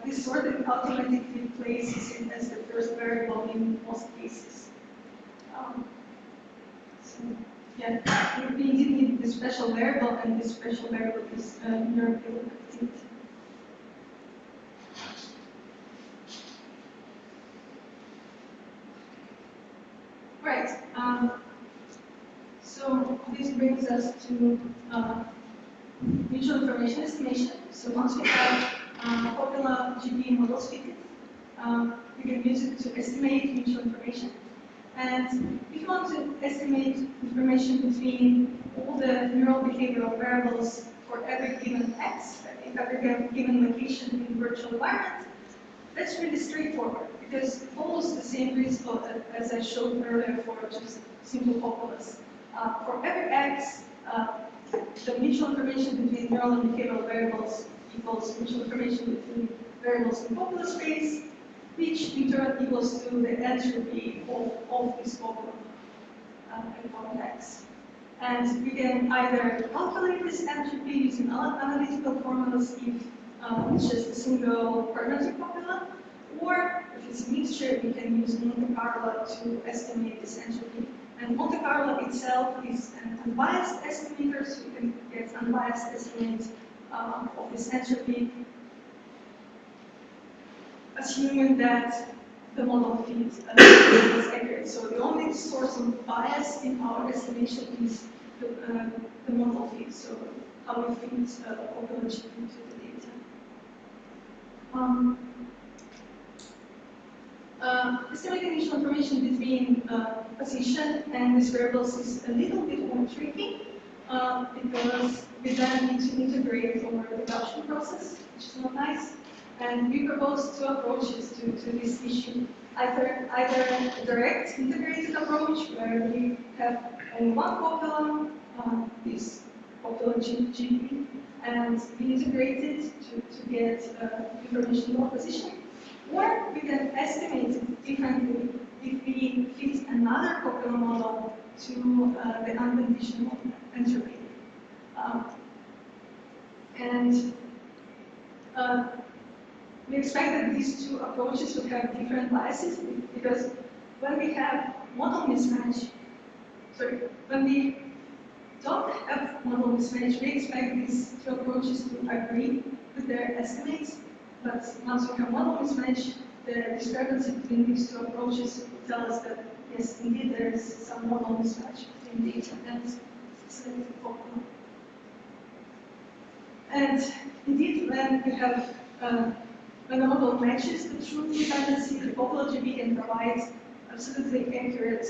this sort of automatically places it as the first variable in most cases. So yeah, we indeed need this special variable, and this special variable is neuropil activity. Right. So this brings us to mutual information estimation. So once we have Copula-GP models fitted, You can use it to estimate mutual information. And if you want to estimate information between all the neural behavioral variables for every given X, in every given location in the virtual environment, that's really straightforward because it follows the same principle as I showed earlier for just simple populace. For every X, the mutual information between neural and behavioral variables equals mutual information between variables in populace space, which in turn equals to the entropy of this population at point X. And we can either calculate this entropy using analytical formulas if it's just a single parametric formula, or if it's a mixture, we can use Monte Carlo to estimate this entropy. And Monte Carlo itself is an unbiased estimator, so we can get unbiased estimate of this entropy, assuming that the model fits is accurate. So the only source of bias in our estimation is the model fit, so how we fit Copula-GP into the data. Estimating initial information between position and these variables is a little bit more tricky because we then need to integrate our deduction process, which is not nice. And we propose two approaches to this issue. Either a direct integrated approach where we have only one copula, this Copula-GP, and we integrate it to get information about position. Or we can estimate it differently if we fit another copula model to the unconditional entropy. We expect that these two approaches will have different biases because when we have model mismatch, when we don't have model mismatch, we expect these two approaches to agree with their estimates. But once we have model mismatch, the discrepancy between these two approaches will tell us that yes, indeed, there is some model mismatch between data and selected copula. And indeed, when you have when the model matches the true dependency, the Copula-GP can provide absolutely accurate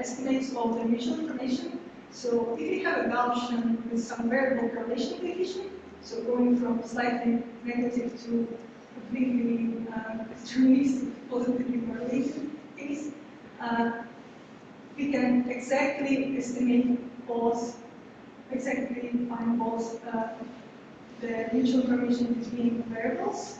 estimates of the mutual information. So if you have a Gaussian with some variable correlation coefficient, so going from slightly negative to completely deterministic, positively correlated case, we can exactly estimate both, exactly find both the mutual information between variables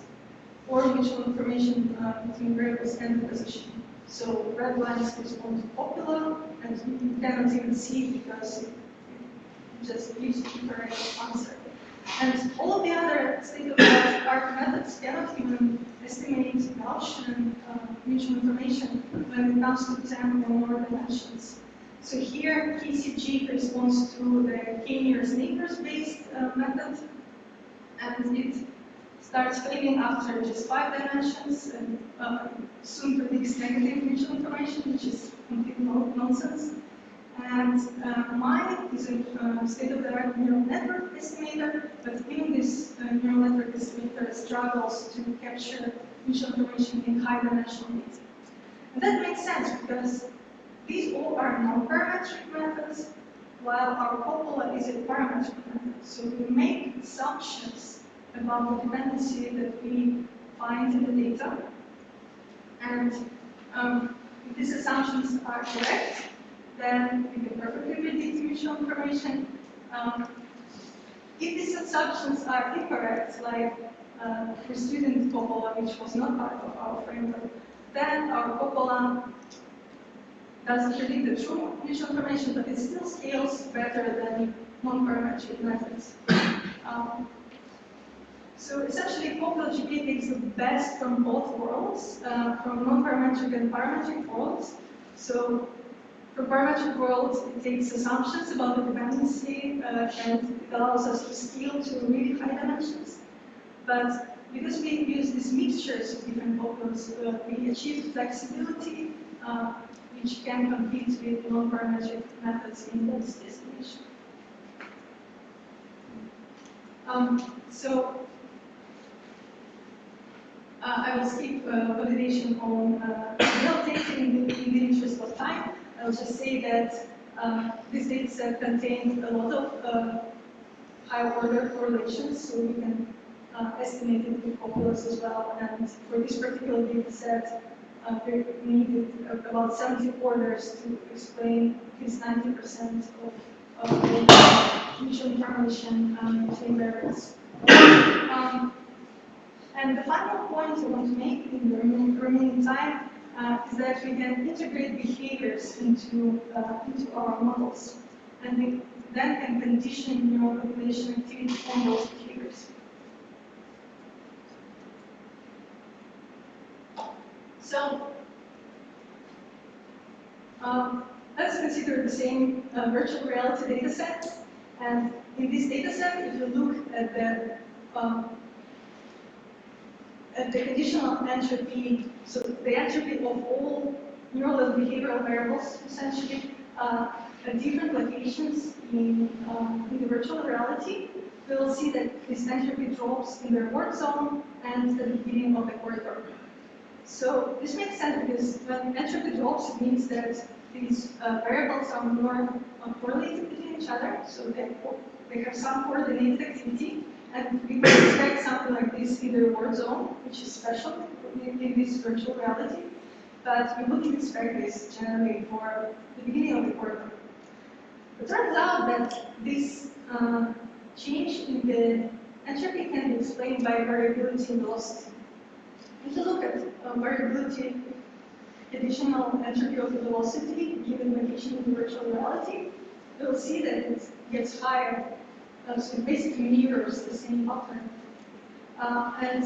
or mutual information between variables and the position. So red lines correspond to copula, and you cannot even see it because it just gives you the correct answer. And all of the other state-of-the-art methods cannot even estimate Gaussian mutual information when it comes to 10 or more dimensions. So here, KCG corresponds to the k-nearest-neighbors based method, and it starts failing after just 5 dimensions and soon predicts negative mutual information, which is complete nonsense. And mine is a state-of-the-art neural network estimator, but even this neural network estimator struggles to capture mutual information in high-dimensional data. And that makes sense because these all are non-parametric methods, while our copula is a parametric method. So we make assumptions about the dependency that we find in the data. And if these assumptions are correct, then we can perfectly predict mutual information. If these assumptions are incorrect, like for student copula, which was not part of our framework, then our copula doesn't predict the true mutual information, but it still scales better than non-parametric methods. So essentially, Copula-GP takes the best from both worlds, from non-parametric and parametric worlds. So for parametric worlds, it takes assumptions about the dependency, and it allows us to scale to really high dimensions. But because we use these mixtures of different copulas, we achieve flexibility, which can compete with non-parametric methods in this estimation. I will skip validation on real data in the interest of time. I'll just say that this data set contains a lot of high-order correlations, so we can estimate it with copulas as well. And for this particular data set, we needed about 70 orders to explain this 90% of the initial information between variables. And the final point I want to make in the remaining time is that we can integrate behaviors into our models, and we then can condition neural population activity on those behaviors. So let's consider the same virtual reality data set. And in this data set, if you look at the conditional entropy, so the entropy of all neural and behavioral variables, essentially, at different locations in the virtual reality, we'll see that this entropy drops in the reward zone and at the beginning of the corridor. So this makes sense because when entropy drops, it means that these variables are more correlated between each other, so they have some coordinated activity, and we can expect something like this in the reward zone, which is special in this virtual reality, but we wouldn't expect this generally for the beginning of the corridor. It turns out that this change in the entropy can be explained by variability in velocity. If you look at variability, additional entropy of the velocity given location in the virtual reality, you'll see that it gets higher. So it basically mirrors the same pattern. And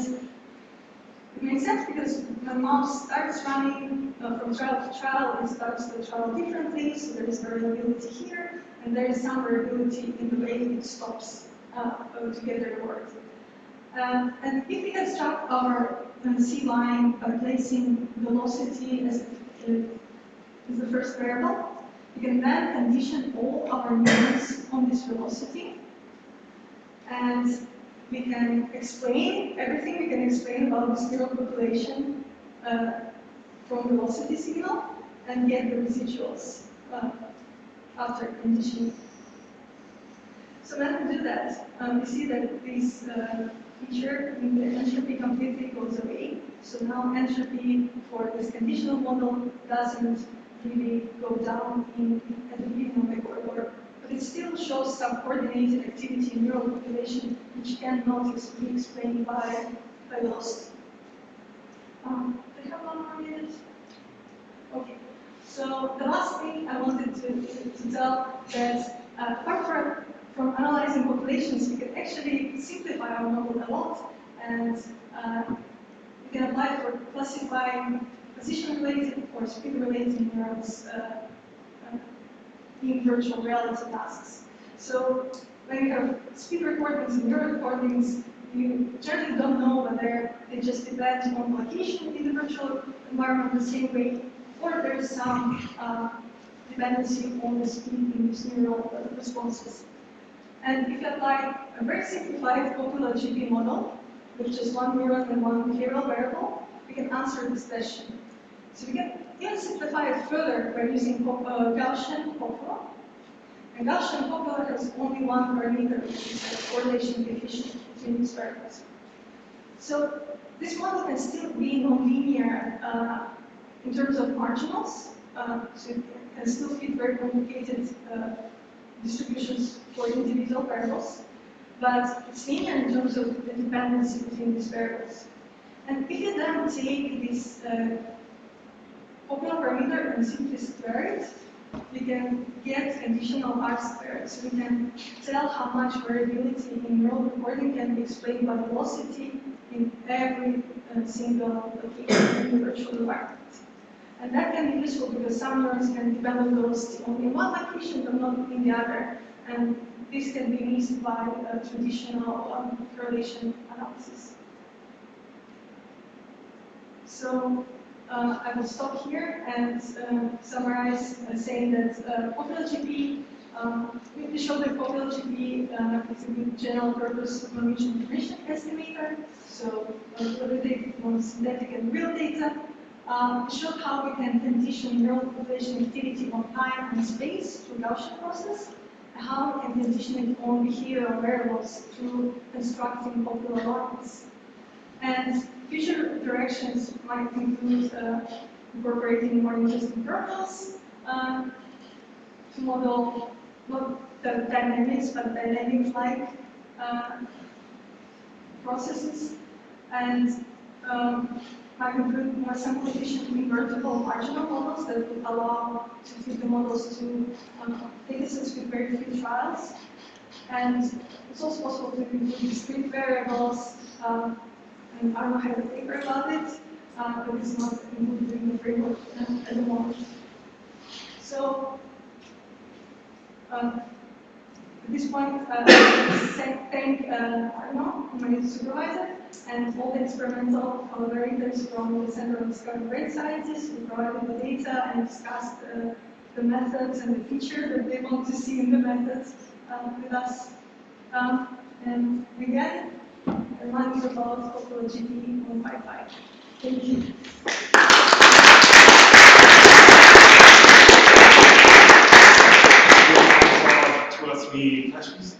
it makes sense because when mouse starts running from trial to trial, it starts the trial differently, so there is variability here, and there is some variability in the way it stops to get the reward. And if we construct our C line by placing velocity as the first variable, we can then condition all our neurons on this velocity. And we can explain everything we can explain about this neural population from velocity signal and get the residuals after conditioning. So when we do that, we see that this feature in the entropy completely goes away. So now entropy for this conditional model doesn't really go down at the beginning of the corridor. But it still shows some coordinated activity in neural population which cannot be explained by velocity. Do I have 1 more minute? Okay. So the last thing I wanted to tell that apart from analyzing populations, we can actually simplify our model a lot, and we can apply it for classifying position-related or speed-related neurons in virtual reality tasks. So when you have speed recordings and neural recordings, you generally don't know whether they just depend on location in the virtual environment the same way, or there is some dependency on the speed in these neural responses. And if you apply a very simplified Copula-GP model, with just one neuron and one behavioral variable, we can answer this question. So we can even simplify it further by using Gaussian Copula. And Gaussian Copula has only one parameter, which is the correlation coefficient between these variables. So this model can still be nonlinear in terms of marginals. So it can still fit very complicated distributions for individual variables, but it's linear in terms of the dependency between these variables. And if you then take this Copula parameter and simply square it, we can get conditional R squared. So we can tell how much variability in neural recording can be explained by velocity in every single location in the virtual environment. And that can be useful because some neurons can depend on velocity only in one location but not in the other. And this can be missed by traditional correlation analysis. So I will stop here and summarize saying that Copula-GP We showed that Copula-GP is a good general purpose information estimator, so whether data from synthetic and real data. We showed how we can condition neural population activity on time and space through Gaussian process, and how we can condition it on behavioral variables through constructing Copula lines. And future directions might include incorporating more interesting kernels to model not the dynamics, but dynamic-like processes, and might include more sample-efficient invertible marginal models that would allow to fit the models to datasets with very few trials. And it's also possible to include discrete variables, and I don't have a paper about it, but it's not included in the framework at the moment. So, at this point, thank Arno, my supervisor, and all the experimental collaborators from the Center of Discovery Great Scientists who provided the data and discussed the methods and the feature that they want to see in the methods with us. And again, I remind you about Copula-GP 155. Thank you. Two or three questions.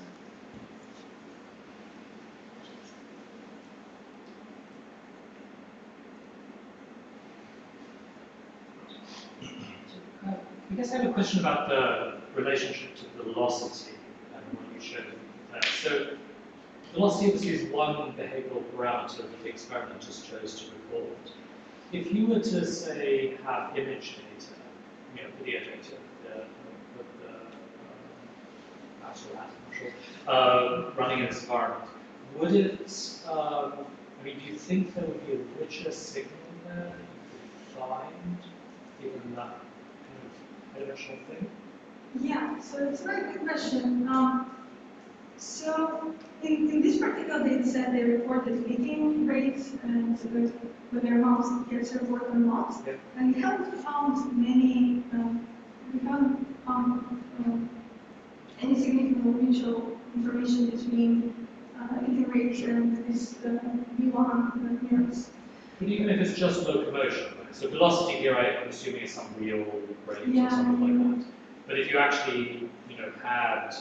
I guess I have a question about the relationship to velocity and what you showed there. So, velocity obviously is one behavioral parameter that the experimenters chose to record. If you were to say have image data, video data, running in this environment, would it? I mean, do you think there would be a richer signal there that you could find, given that kind of dimensional thing? Yeah, so it's a very good question. So in this particular data set, they reported clicking rates and whether their mouse gets a report or not. Yeah. And we haven't found many, any significant mutual information between clicking rates and this V1 neurons. But even if it's just locomotion, right? So velocity here, I'm assuming is some real rate or something like that. But if you actually, had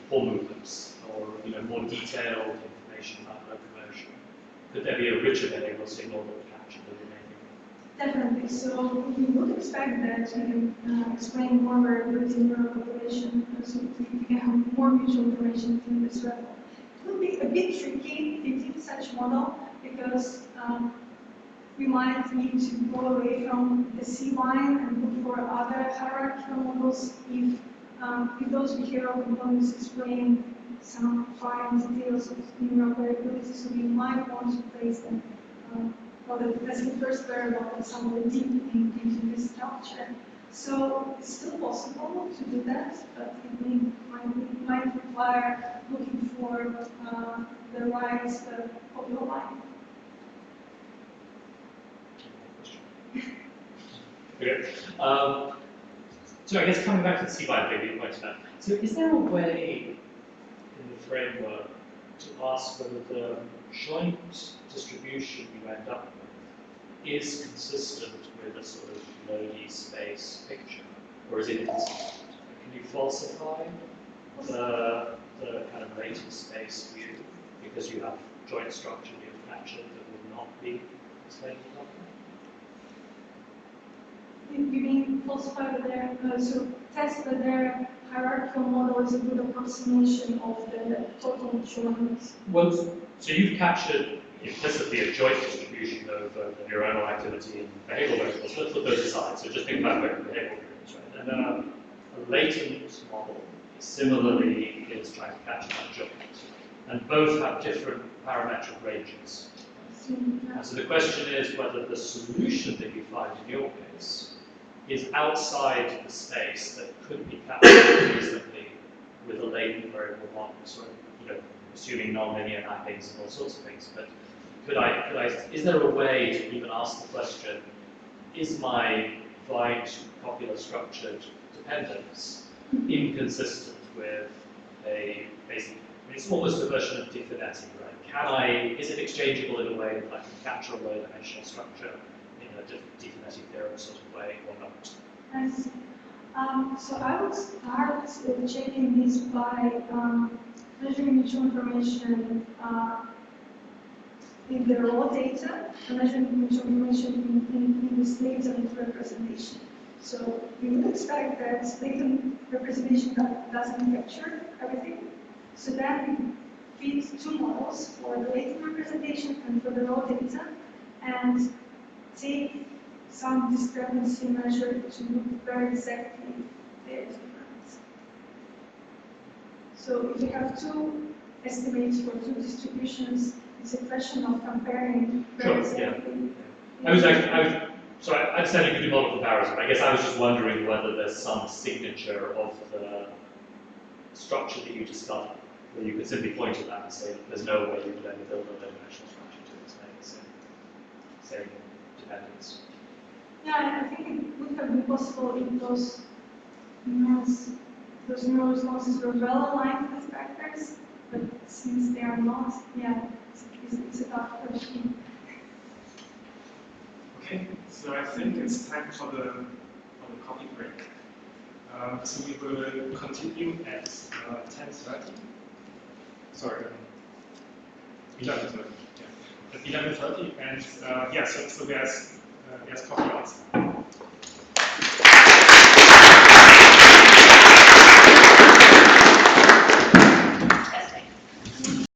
paw movements or more detailed information about locomotion, could there be a richer behavioral signal that would capture the remaining? Definitely. So we would expect that we can explain more variability in neural population, so we can have more mutual information in this level. It will be a bit tricky fitting such model because we might need to go away from the C line and look for other hierarchical models if those behavioral components explain some fine details of neural variability, so we might want to place them as the first variable and somewhere deep into this structure. So it's still possible to do that, but it might require looking for the right Copula line. Okay. So I guess coming back to the C-line thing that you pointed out, so is there a way in the framework to ask whether the joint distribution you end up with is consistent with a sort of Lodi space picture, or is it inconsistent? Can you falsify the kind of latent space view because you have joint structure you've captured that would not be displayed in the You mean falsify their, so test that their hierarchical model is a good approximation of the total joint? Well, so you've captured implicitly a joint distribution of the neuronal activity and behavioral variables. Let's put those aside. So just think about behavioral variables, right? And then a latent model similarly is trying to capture that joint. And both have different parametric ranges. And so the question is whether the solution that you find in your case is outside the space that could be captured reasonably with a latent variable model, sort of, assuming nonlinear mappings and all sorts of things. But is there a way to even ask the question, is my Vine Copula structured dependence inconsistent with a basic, it's almost a version of definetti, right? Is it exchangeable in a way that I can capture a low-dimensional structure in a definetti theorem sort of way or not? I see. So I would start checking this by measuring mutual information in the raw data, and measuring mutual information in the states of the representation. So we would expect that latent representation doesn't capture everything. So then we feed two models for the latent representation and for the raw data, and take some discrepancy measure to look very exactly their difference. So if you have two estimates for two distributions, it's a question of comparing very exactly. Yeah. Sorry, I understand you can do model comparison. I guess I was just wondering whether there's some signature of the structure that you discovered, where you could simply point to that and say there's no way you could ever build a low-dimensional structure to explain the same dependence. Yeah, I think it would have been possible if those neural responses were well aligned with factors, but since they are not, yeah, it's a tough question. Okay, so I think it's time for the coffee break. So we will continue at 10:30. Sorry, 11:30. Yeah, at 11:30, and yeah, so there's coffee outside.